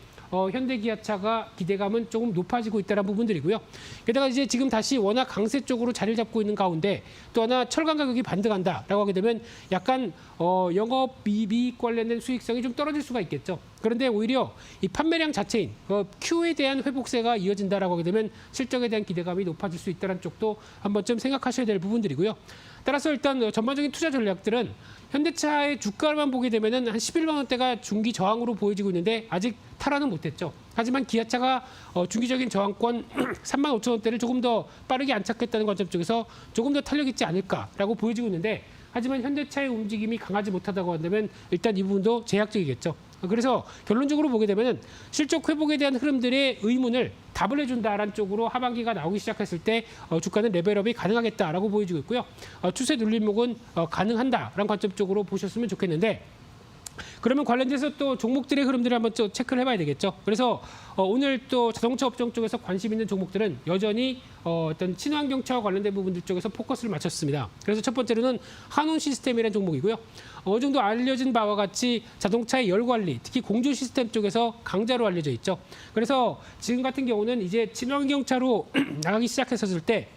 현대 기아차가 기대감은 조금 높아지고 있다는 부분들이고요. 게다가 이제 지금 다시 워낙 강세 쪽으로 자리를 잡고 있는 가운데 또 하나 철강 가격이 반등한다라고 하게 되면 약간 영업이익 관련된 수익성이 좀 떨어질 수가 있겠죠. 그런데 오히려 이 판매량 자체인 Q에 대한 회복세가 이어진다라고 하게 되면 실적에 대한 기대감이 높아질 수 있다는 쪽도 한 번쯤 생각하셔야 될 부분들이고요. 따라서 일단 전반적인 투자 전략들은 현대차의 주가만 보게 되면은 한 11만 원대가 중기 저항으로 보여지고 있는데 아직 탈환은 못했죠. 하지만 기아차가 중기적인 저항권 3만 5천 원대를 조금 더 빠르게 안착했다는 관점 쪽에서 조금 더 탄력 있지 않을까라고 보여지고 있는데 하지만 현대차의 움직임이 강하지 못하다고 한다면 일단 이 부분도 제약적이겠죠. 그래서 결론적으로 보게 되면 실적 회복에 대한 흐름들의 의문을 답을 해준다라는 쪽으로 하반기가 나오기 시작했을 때 주가는 레벨업이 가능하겠다라고 보여지고 있고요. 추세 눌림목은 가능한다라는 관점 쪽으로 보셨으면 좋겠는데 그러면 관련돼서 또 종목들의 흐름들을 한번 또 체크를 해봐야 되겠죠. 그래서 오늘 또 자동차 업종 쪽에서 관심 있는 종목들은 여전히 어떤 친환경차와 관련된 부분들 쪽에서 포커스를 맞췄습니다. 그래서 첫 번째로는 한온 시스템이라는 종목이고요. 어느 정도 알려진 바와 같이 자동차의 열 관리, 특히 공조 시스템 쪽에서 강자로 알려져 있죠. 그래서 지금 같은 경우는 이제 친환경차로 나가기 시작했었을 때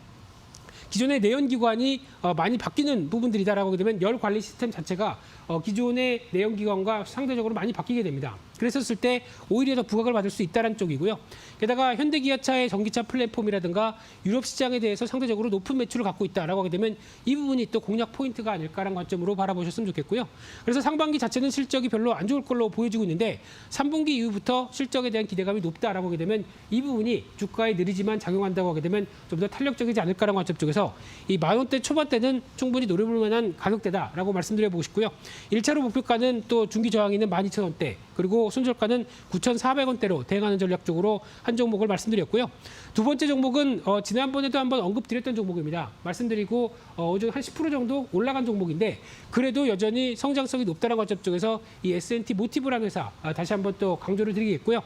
기존의 내연기관이 많이 바뀌는 부분들이다라고 하게 되면 열 관리 시스템 자체가 기존의 내연기관과 상대적으로 많이 바뀌게 됩니다. 그랬었을 때 오히려 더 부각을 받을 수 있다는 쪽이고요. 게다가 현대기아차의 전기차 플랫폼이라든가 유럽 시장에 대해서 상대적으로 높은 매출을 갖고 있다라고 하게 되면 이 부분이 또 공략 포인트가 아닐까라는 관점으로 바라보셨으면 좋겠고요. 그래서 상반기 자체는 실적이 별로 안 좋을 걸로 보여지고 있는데 3분기 이후부터 실적에 대한 기대감이 높다라고 하게 되면 이 부분이 주가에 느리지만 작용한다고 하게 되면 좀 더 탄력적이지 않을까라는 관점 쪽에서 이 만 원대 초반대는 충분히 노려볼 만한 가격대다라고 말씀드려보고 싶고요. 1차로 목표가는 또 중기 저항이 있는 12,000원대 그리고 손절가는 9,400원대로 대응하는 전략적으로 한 종목을 말씀드렸고요. 두 번째 종목은 지난번에도 한번 언급드렸던 종목입니다. 말씀드리고 어제 한 10% 정도 올라간 종목인데 그래도 여전히 성장성이 높다는 관점 쪽에서 이 S&T 모티브라는 회사 다시 한번 또 강조를 드리겠고요.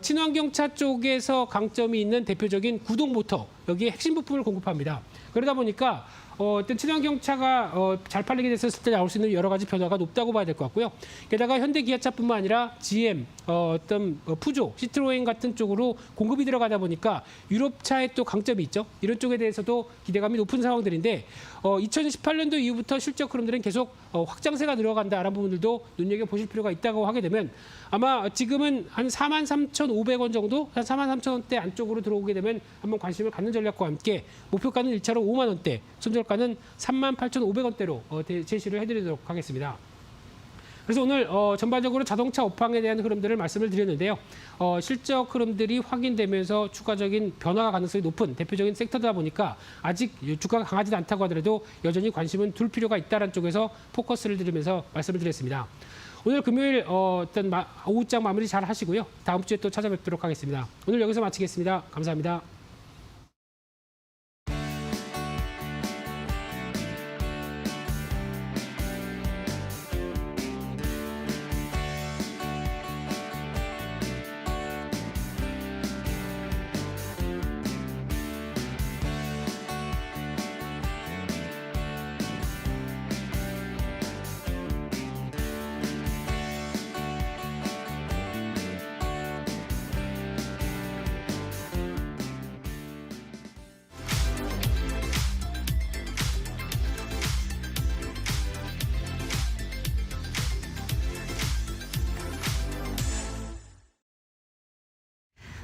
친환경차 쪽에서 강점이 있는 대표적인 구동 모터 여기에 핵심 부품을 공급합니다. 그러다 보니까 어떤 친환경차가 잘 팔리게 됐을 때 나올 수 있는 여러 가지 변화가 높다고 봐야 될 것 같고요. 게다가 현대기아차뿐만 아니라 GM, 어떤 푸조, 시트로엔 같은 쪽으로 공급이 들어가다 보니까 유럽차의 또 강점이 있죠. 이런 쪽에 대해서도 기대감이 높은 상황들인데 2018년도 이후부터 실적 흐름들은 계속 확장세가 들어간다라는 부분들도 눈여겨보실 필요가 있다고 하게 되면 아마 지금은 한 43,500원 정도, 한 43,000원대 안쪽으로 들어오게 되면 한번 관심을 갖는 전략과 함께 목표가는 1차로 5만 원대, 손절가는 38,500원대로 제시를 해드리도록 하겠습니다. 그래서 오늘 전반적으로 자동차 업황에 대한 흐름들을 말씀을 드렸는데요. 실적 흐름들이 확인되면서 추가적인 변화가 가능성이 높은 대표적인 섹터다 보니까 아직 주가가 강하지 않다고 하더라도 여전히 관심은 둘 필요가 있다는 쪽에서 포커스를 드리면서 말씀을 드렸습니다. 오늘 금요일 어떤 오후장 마무리 잘 하시고요. 다음 주에 또 찾아뵙도록 하겠습니다. 오늘 여기서 마치겠습니다. 감사합니다.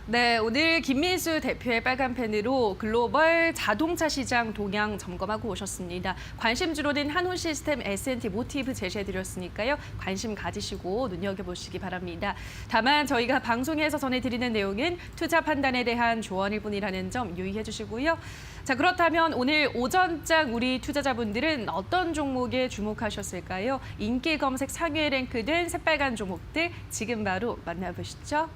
네, 오늘 김민수 대표의 빨간 펜으로 글로벌 자동차 시장 동향 점검하고 오셨습니다. 관심주로는 한온 시스템, S&T 모티브 제시해드렸으니까요. 관심 가지시고 눈여겨보시기 바랍니다. 다만 저희가 방송에서 전해드리는 내용은 투자 판단에 대한 조언일 뿐이라는 점 유의해 주시고요. 자, 그렇다면 오늘 오전장 우리 투자자분들은 어떤 종목에 주목하셨을까요? 인기 검색 상위에 랭크된 새빨간 종목들 지금 바로 만나보시죠.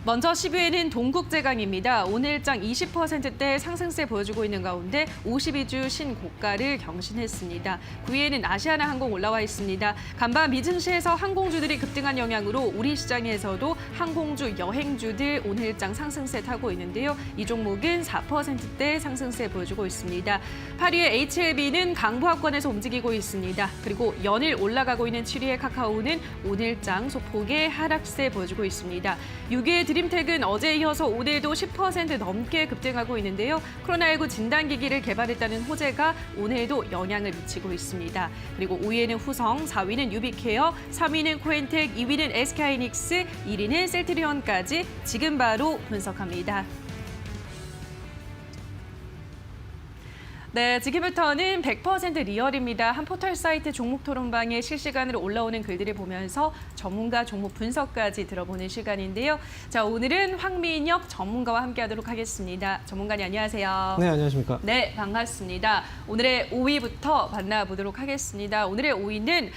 먼저 10위에는 동국제강입니다. 오늘장 20%대 상승세 보여주고 있는 가운데 52주 신고가를 경신했습니다. 9위에는 아시아나항공 올라와 있습니다. 간밤 미증시에서 항공주들이 급등한 영향으로 우리 시장에서도 항공주, 여행주들 오늘장 상승세 타고 있는데요. 이 종목은 4%대 상승세 보여주고 있습니다. 8위에 HLB는 강보합권에서 움직이고 있습니다. 그리고 연일 올라가고 있는 7위의 카카오는 오늘장 소폭의 하락세 보여주고 있습니다. 6위에 드림텍은 어제 이어서 오늘도 10% 넘게 급등하고 있는데요. 코로나19 진단기기를 개발했다는 호재가 오늘도 영향을 미치고 있습니다. 그리고 5위에는 후성, 4위는 유비케어, 3위는 코엔텍, 2위는 SK하이닉스, 1위는 셀트리온까지 지금 바로 분석합니다. 네, 지금부터는 100% 리얼입니다. 한 포털 사이트 종목 토론방에 실시간으로 올라오는 글들을 보면서 전문가 종목 분석까지 들어보는 시간인데요. 자, 오늘은 황민혁 전문가와 함께하도록 하겠습니다. 전문가님 안녕하세요. 네, 안녕하십니까. 네, 반갑습니다. 오늘의 5위부터 만나보도록 하겠습니다. 오늘의 5위는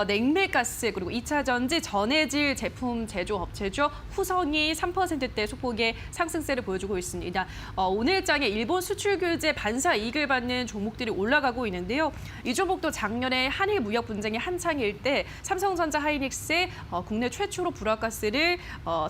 냉매가스 그리고 2차 전지 전해질 제품 제조업체죠. 후성이 3%대 소폭의 상승세를 보여주고 있습니다. 오늘장에 일본 수출 규제 반사 이익을 받는 종목들이 올라가고 있는데요. 이 종목도 작년에 한일 무역 분쟁이 한창일 때 삼성전자 하이닉스의 국내 최초로 불화가스를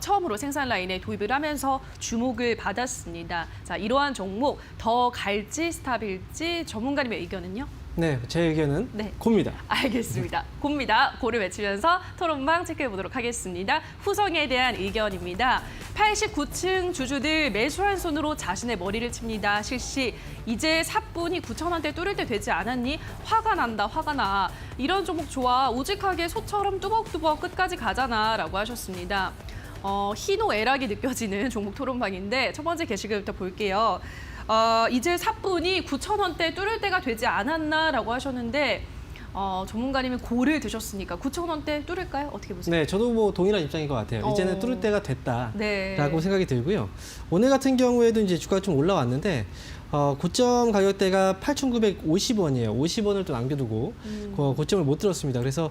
처음으로 생산 라인에 도입을 하면서 주목을 받았습니다. 자, 이러한 종목 더 갈지 스탑일지 전문가님의 의견은요? 네, 제 의견은 네. 고입니다. 알겠습니다. 고입니다. 고를 외치면서 토론방 체크해보도록 하겠습니다. 후성에 대한 의견입니다. 89층 주주들 매수한 손으로 자신의 머리를 칩니다. 실시, 이제 사뿐이 9,000원대 뚫을 때 되지 않았니? 화가 난다, 화가 나. 이런 종목 좋아. 우직하게 소처럼 뚜벅뚜벅 끝까지 가잖아. 라고 하셨습니다. 희노애락이 느껴지는 종목 토론방인데 첫 번째 게시글부터 볼게요. 이제 사뿐이 9,000원대 뚫을 때가 되지 않았나라고 하셨는데 전문가님은 고를 드셨으니까 9,000원대 뚫을까요? 어떻게 보세요? 네, 저도 뭐 동일한 입장인 것 같아요. 이제는 뚫을 때가 됐다라고 네. 생각이 들고요. 오늘 같은 경우에도 이제 주가가 좀 올라왔는데 고점 가격대가 8,950원이에요. 50원을 또 남겨두고 고점을 못 들었습니다. 그래서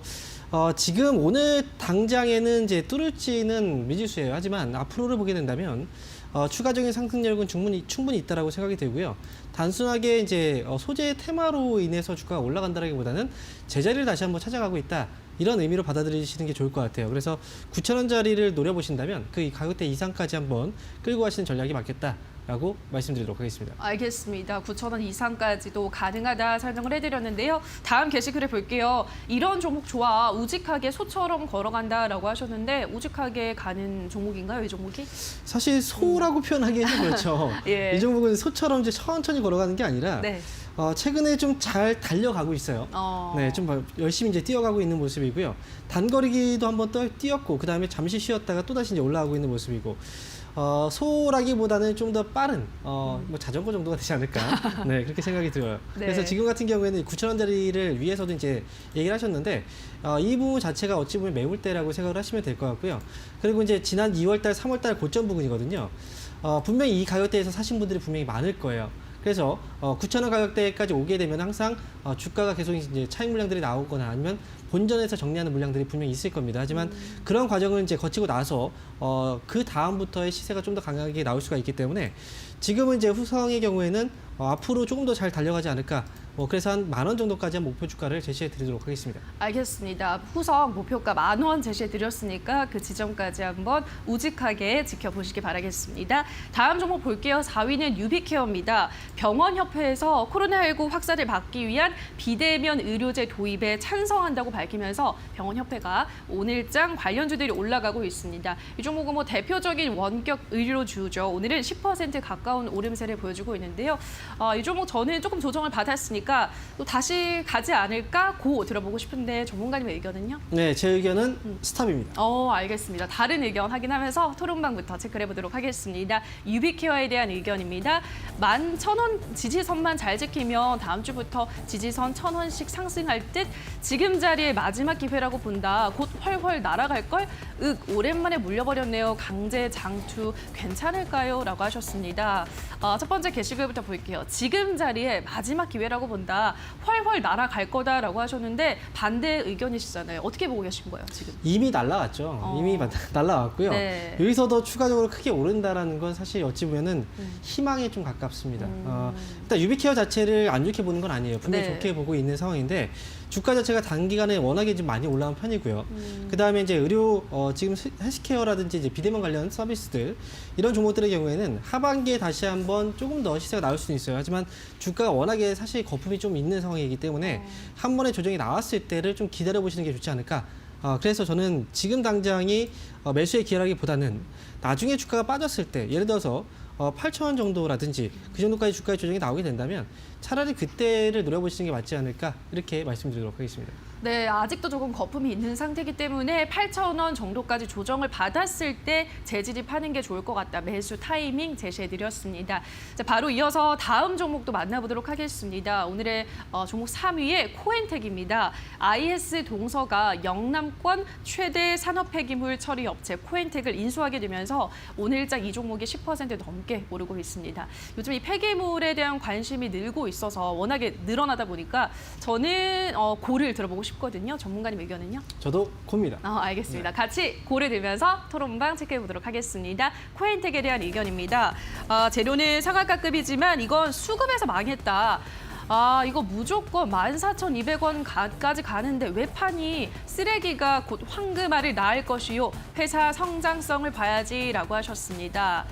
지금 오늘 당장에는 이제 뚫을지는 미지수예요. 하지만 앞으로를 보게 된다면 추가적인 상승력은 충분히 있다라고 생각이 들고요. 단순하게 이제 소재 테마로 인해서 주가가 올라간다라기보다는 제자리를 다시 한번 찾아가고 있다. 이런 의미로 받아들이시는 게 좋을 것 같아요. 그래서 9,000원짜리를 노려보신다면 그 가격대 이상까지 한번 끌고 가시는 전략이 맞겠다라고 말씀드리도록 하겠습니다. 알겠습니다. 9,000원 이상까지도 가능하다 설명을 해드렸는데요. 다음 게시글을 볼게요. 이런 종목 좋아. 우직하게 소처럼 걸어간다라고 하셨는데 우직하게 가는 종목인가요, 이 종목이? 사실 소라고 표현하기에는 그렇죠. 예. 이 종목은 소처럼 이제 천천히 걸어가는 게 아니라 네. 최근에 좀 잘 달려가고 있어요. 네, 좀 열심히 이제 뛰어가고 있는 모습이고요. 단거리기도 한번 뛰었고, 그 다음에 잠시 쉬었다가 또 다시 이제 올라가고 있는 모습이고, 소라기보다는 좀 더 빠른, 뭐 자전거 정도가 되지 않을까. 네, 그렇게 생각이 들어요. 네. 그래서 지금 같은 경우에는 9,000원짜리를 위해서도 이제 얘기를 하셨는데, 이 부분 자체가 어찌 보면 매물 대라고 생각을 하시면 될 것 같고요. 그리고 이제 지난 2월달, 3월달 고점 부근이거든요. 분명히 이 가격대에서 사신 분들이 분명히 많을 거예요. 그래서 9,000원 가격대까지 오게 되면 항상 주가가 계속 이제 차익 물량들이 나오거나 아니면 본전에서 정리하는 물량들이 분명히 있을 겁니다. 하지만 그런 과정을 이제 거치고 나서 그 다음부터의 시세가 좀 더 강하게 나올 수가 있기 때문에 지금은 이제 후성의 경우에는 앞으로 조금 더 잘 달려가지 않을까. 그래서 한 10,000원 정도까지 한 목표 주가를 제시해 드리도록 하겠습니다. 알겠습니다. 후성 목표가 10,000원 제시해 드렸으니까 그 지점까지 한번 우직하게 지켜보시기 바라겠습니다. 다음 종목 볼게요. 4위는 유비케어입니다. 병원협회에서 코로나19 확산을 막기 위한 비대면 의료제 도입에 찬성한다고 밝히면서 병원협회가 오늘장 관련주들이 올라가고 있습니다. 이 종목은 뭐 대표적인 원격 의료주죠. 오늘은 10% 가까운 오름세를 보여주고 있는데요. 이 종목 저는 조금 조정을 받았으니까 또 다시 가지 않을까 고 들어보고 싶은데 전문가님의 의견은요? 네, 제 의견은 스탑입니다. 알겠습니다. 다른 의견 확인하면서 토론방부터 체크를 해보도록 하겠습니다. 유비케어에 대한 의견입니다. 11,000원 지지선만 잘 지키면 다음 주부터 지지선 1,000원씩 상승할 듯 지금 자리에 마지막 기회라고 본다. 곧 훨훨 날아갈걸? 오랜만에 물려버렸네요. 강제 장투 괜찮을까요? 라고 하셨습니다. 첫 번째 게시글부터 볼게요. 지금 자리에 마지막 기회라고 본다. 훨훨 날아갈 거다라고 하셨는데 반대 의견이시잖아요. 어떻게 보고 계신 거예요, 지금? 이미 날라갔죠. 이미 날라갔고요. 네. 여기서 더 추가적으로 크게 오른다라는 건 사실 어찌 보면은 희망에 좀 가깝습니다. 일단 유비케어 자체를 안 좋게 보는 건 아니에요. 분명히 네. 좋게 보고 있는 상황인데 주가 자체가 단기간에 워낙에 좀 많이 올라온 편이고요. 그다음에 이제 의료 지금 헬스케어라든지 이제 비대면 관련 서비스들 이런 종목들의 경우에는 하반기에 다시 한번 조금 더 시세가 나올 수는 있어요. 하지만 주가가 워낙에 사실 거품이 좀 있는 상황이기 때문에 한 번에 조정이 나왔을 때를 좀 기다려 보시는 게 좋지 않을까. 그래서 저는 지금 당장이 매수에 기회라기보다는 나중에 주가가 빠졌을 때 예를 들어서 8,000원 정도라든지 그 정도까지 주가의 조정이 나오게 된다면 차라리 그때를 노려보시는 게 맞지 않을까 이렇게 말씀드리도록 하겠습니다. 네, 아직도 조금 거품이 있는 상태이기 때문에 8,000원 정도까지 조정을 받았을 때 재진입하는 게 좋을 것 같다. 매수 타이밍 제시해드렸습니다. 자, 바로 이어서 다음 종목도 만나보도록 하겠습니다. 오늘의 종목 3위의 코엔텍입니다. IS 동서가 영남권 최대 산업 폐기물 처리 업체 코엔텍을 인수하게 되면서 오늘장 이 종목이 10% 넘게 오르고 있습니다. 요즘 이 폐기물에 대한 관심이 늘고 있어서 워낙에 늘어나다 보니까 저는 고를 들어보고 싶거든요. 전문가님 의견은요? 저도 고입니다. 알겠습니다. 같이 고를 들면서 토론방 체크해 보도록 하겠습니다. 코엔텍에 대한 의견입니다. 재료는 상한가급이지만 이건 수급에서 망했다. 이거 무조건 14,200원까지 가는데 왜 파니? 쓰레기가 곧 황금알을 낳을 것이요. 회사 성장성을 봐야지라고 하셨습니다.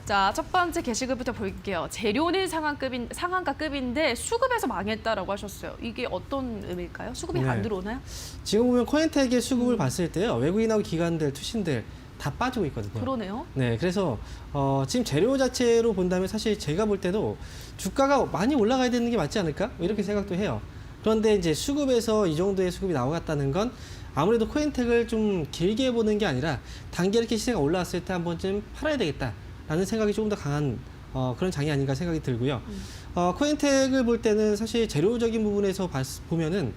자, 첫 번째 게시글부터 볼게요. 재료는 상한가급인데 수급에서 망했다라고 하셨어요. 이게 어떤 의미일까요? 수급이 네. 안 들어오나요? 지금 보면 코엔텍의 수급을 봤을 때요. 외국인하고 기관들, 투신들 다 빠지고 있거든요. 그러네요. 네, 그래서 지금 재료 자체로 본다면 사실 제가 볼 때도 주가가 많이 올라가야 되는 게 맞지 않을까? 이렇게 생각도 해요. 그런데 이제 수급에서 이 정도의 수급이 나오갔다는 건 아무래도 코엔텍을 좀 길게 보는 게 아니라 단기 이렇게 시세가 올라왔을 때 한 번쯤 팔아야 되겠다라는 생각이 조금 더 강한 그런 장이 아닌가 생각이 들고요. 코엔텍을 볼 때는 사실 재료적인 부분에서 보면은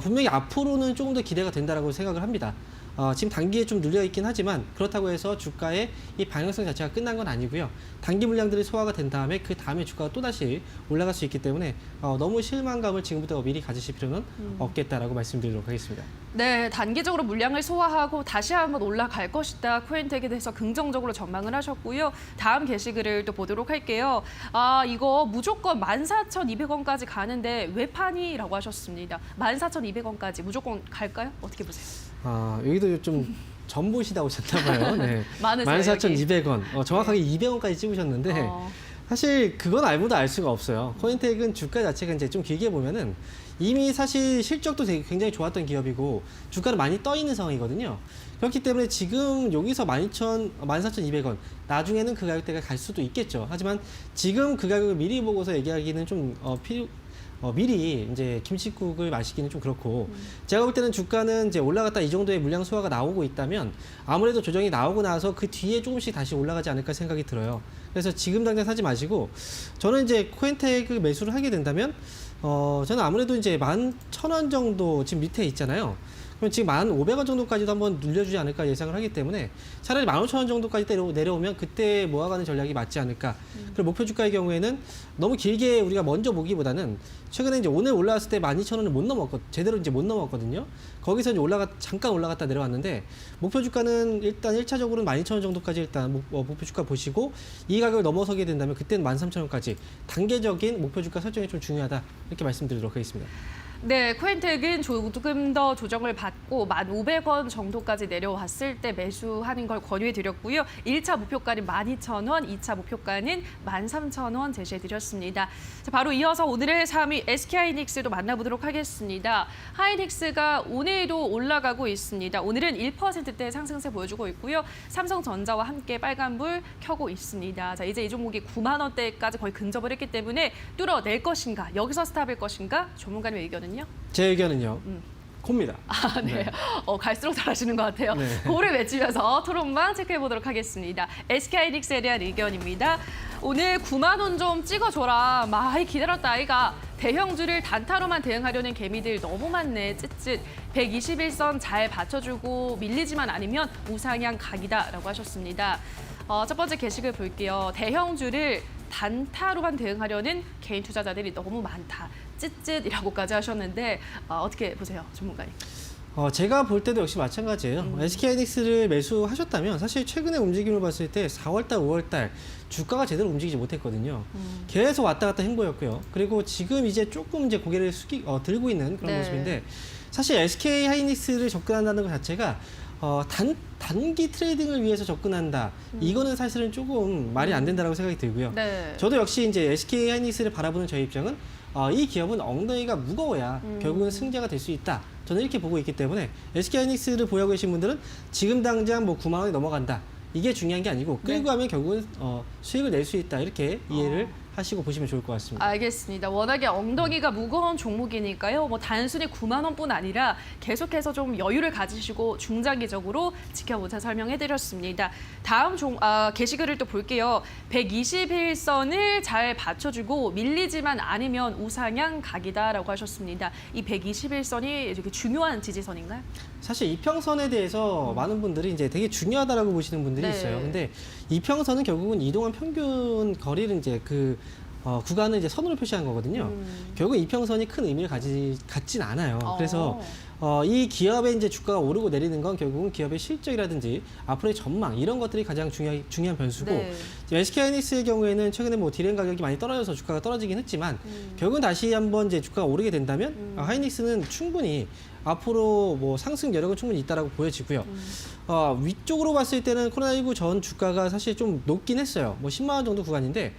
분명히 앞으로는 조금 더 기대가 된다라고 생각을 합니다. 지금 단기에 좀 눌려 있긴 하지만 그렇다고 해서 주가의 이 방향성 자체가 끝난 건 아니고요. 단기 물량들이 소화가 된 다음에 그 다음에 주가가 또다시 올라갈 수 있기 때문에 너무 실망감을 지금부터 미리 가지실 필요는 없겠다라고 말씀드리도록 하겠습니다. 네, 단기적으로 물량을 소화하고 다시 한번 올라갈 것이다. 코엔텍에 대해서 긍정적으로 전망을 하셨고요. 다음 게시글을 또 보도록 할게요. 이거 무조건 14,200원까지 가는데 왜 파니? 라고 하셨습니다. 14,200원까지 무조건 갈까요? 어떻게 보세요? 여기도 좀 전보시다 오셨나 봐요. 네. 많으세요, 14,200원. 정확하게 200원까지 찍으셨는데 사실 그건 알고도 알 수가 없어요. 코엔텍은 주가 자체가 이제 좀 길게 보면은 이미 사실 실적도 되게 굉장히 좋았던 기업이고 주가는 많이 떠 있는 상황이거든요. 그렇기 때문에 지금 여기서 14,200원 나중에는 그 가격대가 갈 수도 있겠죠. 하지만 지금 그 가격을 미리 보고서 얘기하기는 좀 미리 이제 김칫국을 마시기는 좀 그렇고 제가 볼 때는 주가는 이제 올라갔다 이 정도의 물량 소화가 나오고 있다면 아무래도 조정이 나오고 나서 그 뒤에 조금씩 다시 올라가지 않을까 생각이 들어요. 그래서 지금 당장 사지 마시고 저는 이제 코엔텍을 매수를 하게 된다면 저는 아무래도 이제 11,000원 정도 지금 밑에 있잖아요. 그럼 지금 1,500원 정도까지도 한번 눌려주지 않을까 예상을 하기 때문에 차라리 15,000원 정도까지 내려오면 그때 모아가는 전략이 맞지 않을까. 그리고 목표 주가의 경우에는 너무 길게 우리가 먼저 보기보다는 최근에 이제 오늘 올라왔을 때 12,000원을 못 넘었거든요. 제대로 이제 못 넘었거든요. 거기서 이제 잠깐 올라갔다 내려왔는데 목표 주가는 일단 1차적으로는 12,000원 정도까지 일단 목표 주가 보시고 이 가격을 넘어서게 된다면 그때는 13,000원까지 단계적인 목표 주가 설정이 좀 중요하다. 이렇게 말씀드리도록 하겠습니다. 네, 코인텍은 조금 더 조정을 받고 1,500원 정도까지 내려왔을 때 매수하는 걸 권유해 드렸고요. 1차 목표가는 12,000원, 2차 목표가는 13,000원 제시해 드렸습니다. 자, 바로 이어서 오늘의 3위 SK하이닉스도 만나보도록 하겠습니다. 하이닉스가 오늘도 올라가고 있습니다. 오늘은 1%대 상승세 보여주고 있고요. 삼성전자와 함께 빨간불 켜고 있습니다. 자, 이제 이 종목이 9만 원대까지 거의 근접을 했기 때문에 뚫어낼 것인가, 여기서 스탑일 것인가, 전문가님의 의견은요? 제 의견은요. 콤니다. 아, 네. 갈수록 잘하시는 것 같아요. 네. 고를 외치면서 토론방 체크해 보도록 하겠습니다. SK하이닉스에 대한 의견입니다. 오늘 9만 원 좀 찍어줘라. 많이 기다렸다 아이가. 대형주를 단타로만 대응하려는 개미들 너무 많네. 쯧쯧. 121선 잘 받쳐주고 밀리지만 않으면 우상향 각이다라고 하셨습니다. 첫 번째 게시글 볼게요. 대형주를 단타로만 대응하려는 개인 투자자들이 너무 많다. 쯧쯧이라고까지 하셨는데 어떻게 보세요, 전문가님? 제가 볼 때도 역시 마찬가지예요. SK하이닉스를 매수하셨다면 사실 최근의 움직임을 봤을 때 4월달, 5월달 주가가 제대로 움직이지 못했거든요. 계속 왔다 갔다 행보였고요. 그리고 지금 이제 조금 이제 고개를 들고 있는 그런 네. 모습인데 사실 SK하이닉스를 접근한다는 것 자체가 단기 트레이딩을 위해서 접근한다. 이거는 사실은 조금 말이 안 된다고 생각이 들고요. 네. 저도 역시 이제 SK하이닉스를 바라보는 저희 입장은 이 기업은 엉덩이가 무거워야 결국은 승자가 될 수 있다. 저는 이렇게 보고 있기 때문에 SK하이닉스를 보유하고 계신 분들은 지금 당장 뭐 9만 원이 넘어간다. 이게 중요한 게 아니고 끌고 가면 결국은 수익을 낼 수 있다. 이렇게 이해를 하시고 보시면 좋을 것 같습니다. 알겠습니다. 워낙에 엉덩이가 무거운 종목이니까요. 뭐 단순히 9만 원뿐 아니라 계속해서 좀 여유를 가지시고 중장기적으로 지켜보자 설명해드렸습니다. 다음 게시글을 또 볼게요. 121선을 잘 받쳐주고 밀리지만 않으면 우상향 각이다라고 하셨습니다. 이 121선이 이렇게 중요한 지지선인가요? 사실 이평선에 대해서 많은 분들이 이제 되게 중요하다라고 보시는 분들이 네. 있어요. 근데 이평선은 결국은 이동한 평균 거리를 이제 구간을 이제 선으로 표시한 거거든요. 결국 이평선이 큰 의미를 갖진 않아요. 그래서 이 기업의 이제 주가가 오르고 내리는 건 결국은 기업의 실적이라든지 앞으로의 전망 이런 것들이 가장 중요한 변수고 네. SK하이닉스의 경우에는 최근에 뭐 디램 가격이 많이 떨어져서 주가가 떨어지긴 했지만 결국은 다시 한번 이제 주가가 오르게 된다면 하이닉스는 충분히 앞으로 뭐 상승 여력은 충분히 있다라고 보여지고요. 위쪽으로 봤을 때는 코로나19 전 주가가 사실 좀 높긴 했어요. 뭐 10만 원 정도 구간인데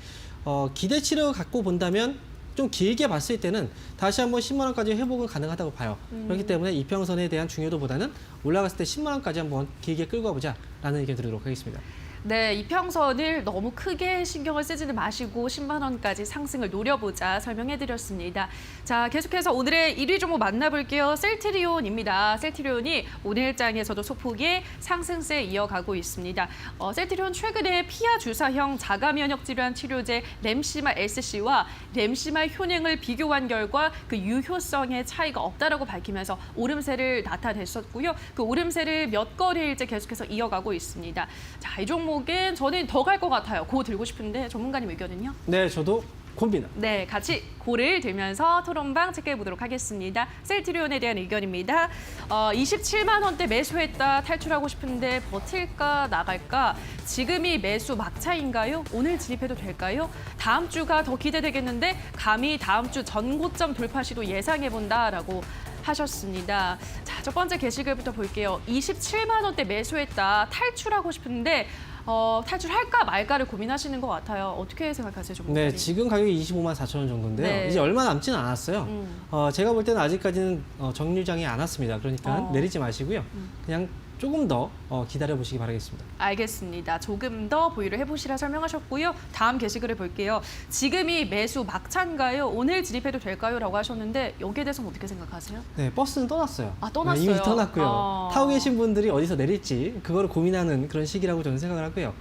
기대치를 갖고 본다면 좀 길게 봤을 때는 다시 한번 10만 원까지 회복은 가능하다고 봐요. 그렇기 때문에 이평선에 대한 중요도보다는 올라갔을 때 10만 원까지 한번 길게 끌고 가보자라는 의견 드리도록 하겠습니다. 네, 이평선을 너무 크게 신경을 쓰지는 마시고 10만 원까지 상승을 노려보자 설명해드렸습니다. 자, 계속해서 오늘의 1위 종목 만나볼게요. 셀트리온입니다. 셀트리온이 오늘장에서도 소폭의 상승세 이어가고 있습니다. 셀트리온 최근에 피하 주사형 자가 면역 질환 치료제 램시마 SC와 램시마 효능을 비교한 결과 그 유효성에 차이가 없다라고 밝히면서 오름세를 나타냈었고요. 그 오름세를 몇 거래일째 계속해서 이어가고 있습니다. 자, 이 종목은 저는 더 갈 것 같아요. 고 들고 싶은데 전문가님 의견은요? 네, 저도 콤비나. 네, 같이 고를 들면서 토론방 체크해 보도록 하겠습니다. 셀트리온에 대한 의견입니다. 27만 원대 매수했다. 탈출하고 싶은데 버틸까 나갈까? 지금이 매수 막차인가요? 오늘 진입해도 될까요? 다음 주가 더 기대되겠는데 감히 다음 주 전고점 돌파 시도 예상해 본다라고 하셨습니다. 자, 첫 번째 게시글부터 볼게요. 27만 원대 매수했다. 탈출하고 싶은데 탈출할까 말까를 고민하시는 것 같아요. 어떻게 생각하세요, 전문가님? 네, 지금 가격이 25만 4천 원 정도인데요. 네. 이제 얼마 남지는 않았어요. 제가 볼 때는 아직까지는 정류장이 안 왔습니다. 그러니까 내리지 마시고요. 그냥 조금 더 기다려 보시기 바라겠습니다. 알겠습니다. 조금 더 보유를 해보시라 설명하셨고요. 다음 게시글을 볼게요. 지금이 매수 막차인가요? 오늘 진입해도 될까요? 라고 하셨는데 여기에 대해서는 어떻게 생각하세요? 네, 버스는 떠났어요. 아, 떠났어요? 이미 떠났고요. 타고 계신 분들이 어디서 내릴지 그거를 고민하는 그런 시기라고 저는 생각을 하고요.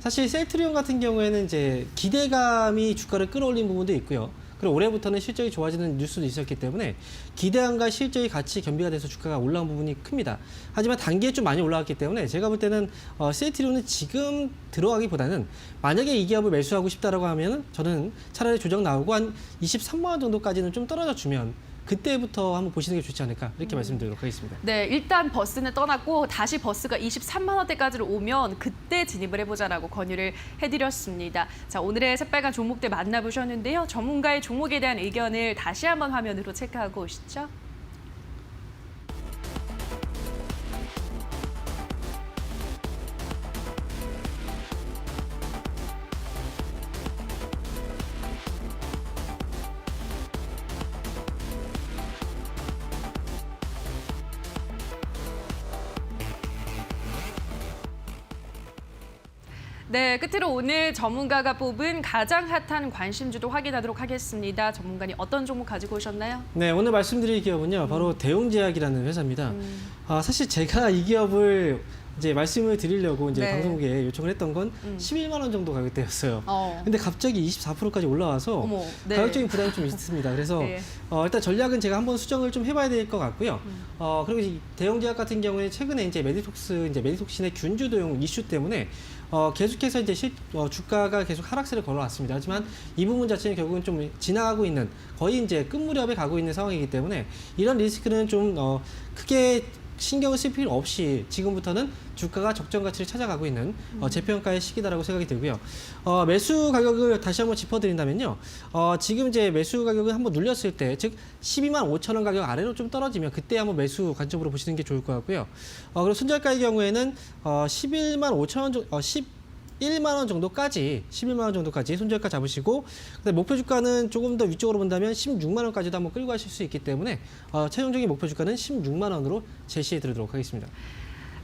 사실 셀트리온 같은 경우에는 이제 기대감이 주가를 끌어올린 부분도 있고요. 그리고 올해부터는 실적이 좋아지는 뉴스도 있었기 때문에 기대감과 실적이 같이 겸비가 돼서 주가가 올라온 부분이 큽니다. 하지만 단기에 좀 많이 올라왔기 때문에 제가 볼 때는 셀트리온은 지금 들어가기보다는 만약에 이 기업을 매수하고 싶다라고 하면 저는 차라리 조정 나오고 한 23만 원 정도까지는 좀 떨어져 주면 그때부터 한번 보시는 게 좋지 않을까 이렇게 말씀드리도록 하겠습니다. 네, 일단 버스는 떠났고 다시 버스가 23만 원대까지로 오면 그때 진입을 해보자라고 권유를 해드렸습니다. 자, 오늘의 새빨간 종목들 만나보셨는데요. 전문가의 종목에 대한 의견을 다시 한번 화면으로 체크하고 오시죠. 네, 끝으로 오늘 전문가가 뽑은 가장 핫한 관심주도 확인하도록 하겠습니다. 전문가님 어떤 종목 가지고 오셨나요? 네, 오늘 말씀드릴 기업은요, 바로 대웅제약이라는 회사입니다. 사실 제가 이 기업을 이제 말씀을 드리려고 이제 네. 방송국에 요청을 했던 건 11만 원 정도 가격대였어요. 근데 갑자기 24%까지 올라와서 어머, 네. 가격적인 부담이 좀 있습니다. 그래서 네. 일단 전략은 제가 한번 수정을 좀 해봐야 될 것 같고요. 그리고 이 대웅제약 같은 경우에 최근에 이제 메디톡신의 균주 도용 이슈 때문에 계속해서 이제 주가가 계속 하락세를 걸어왔습니다. 하지만 이 부분 자체는 결국은 좀 지나가고 있는 거의 이제 끝 무렵에 가고 있는 상황이기 때문에 이런 리스크는 좀 크게 신경을 쓸 필요 없이 지금부터는 주가가 적정 가치를 찾아가고 있는 재평가의 시기다라고 생각이 들고요. 매수 가격을 다시 한번 짚어드린다면요. 지금 이제 매수 가격을 한번 눌렸을 때, 즉 12만 5천 원 가격 아래로 좀 떨어지면 그때 한번 매수 관점으로 보시는 게 좋을 것 같고요. 그리고 손절가의 경우에는 11만 5천 원 정도, 11만 원 정도까지, 11만 원 정도까지 손절가 잡으시고, 그다음에 목표 주가는 조금 더 위쪽으로 본다면 16만 원까지도 한번 끌고 가실 수 있기 때문에 최종적인 목표 주가는 16만 원으로 제시해 드리도록 하겠습니다.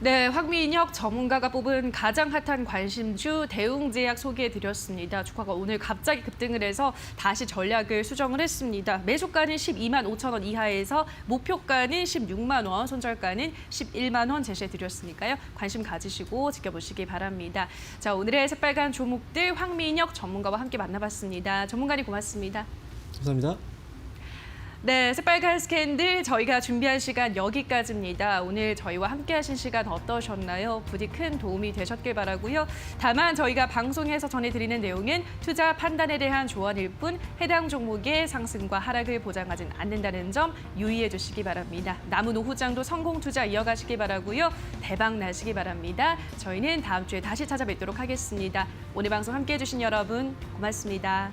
네, 황민혁 전문가가 뽑은 가장 핫한 관심주 대웅제약 소개해드렸습니다. 주가가 오늘 갑자기 급등을 해서 다시 전략을 수정을 했습니다. 매수가는 12만 5천 원 이하에서 목표가는 16만 원, 손절가는 11만 원 제시해드렸으니까요. 관심 가지시고 지켜보시기 바랍니다. 자, 오늘의 새빨간 종목들 황민혁 전문가와 함께 만나봤습니다. 전문가님 고맙습니다. 감사합니다. 네, 새빨간 스캔들 저희가 준비한 시간 여기까지입니다. 오늘 저희와 함께하신 시간 어떠셨나요? 부디 큰 도움이 되셨길 바라고요. 다만 저희가 방송에서 전해드리는 내용은 투자 판단에 대한 조언일 뿐 해당 종목의 상승과 하락을 보장하진 않는다는 점 유의해 주시기 바랍니다. 남은 오후장도 성공 투자 이어가시기 바라고요. 대박 나시기 바랍니다. 저희는 다음 주에 다시 찾아뵙도록 하겠습니다. 오늘 방송 함께해 주신 여러분 고맙습니다.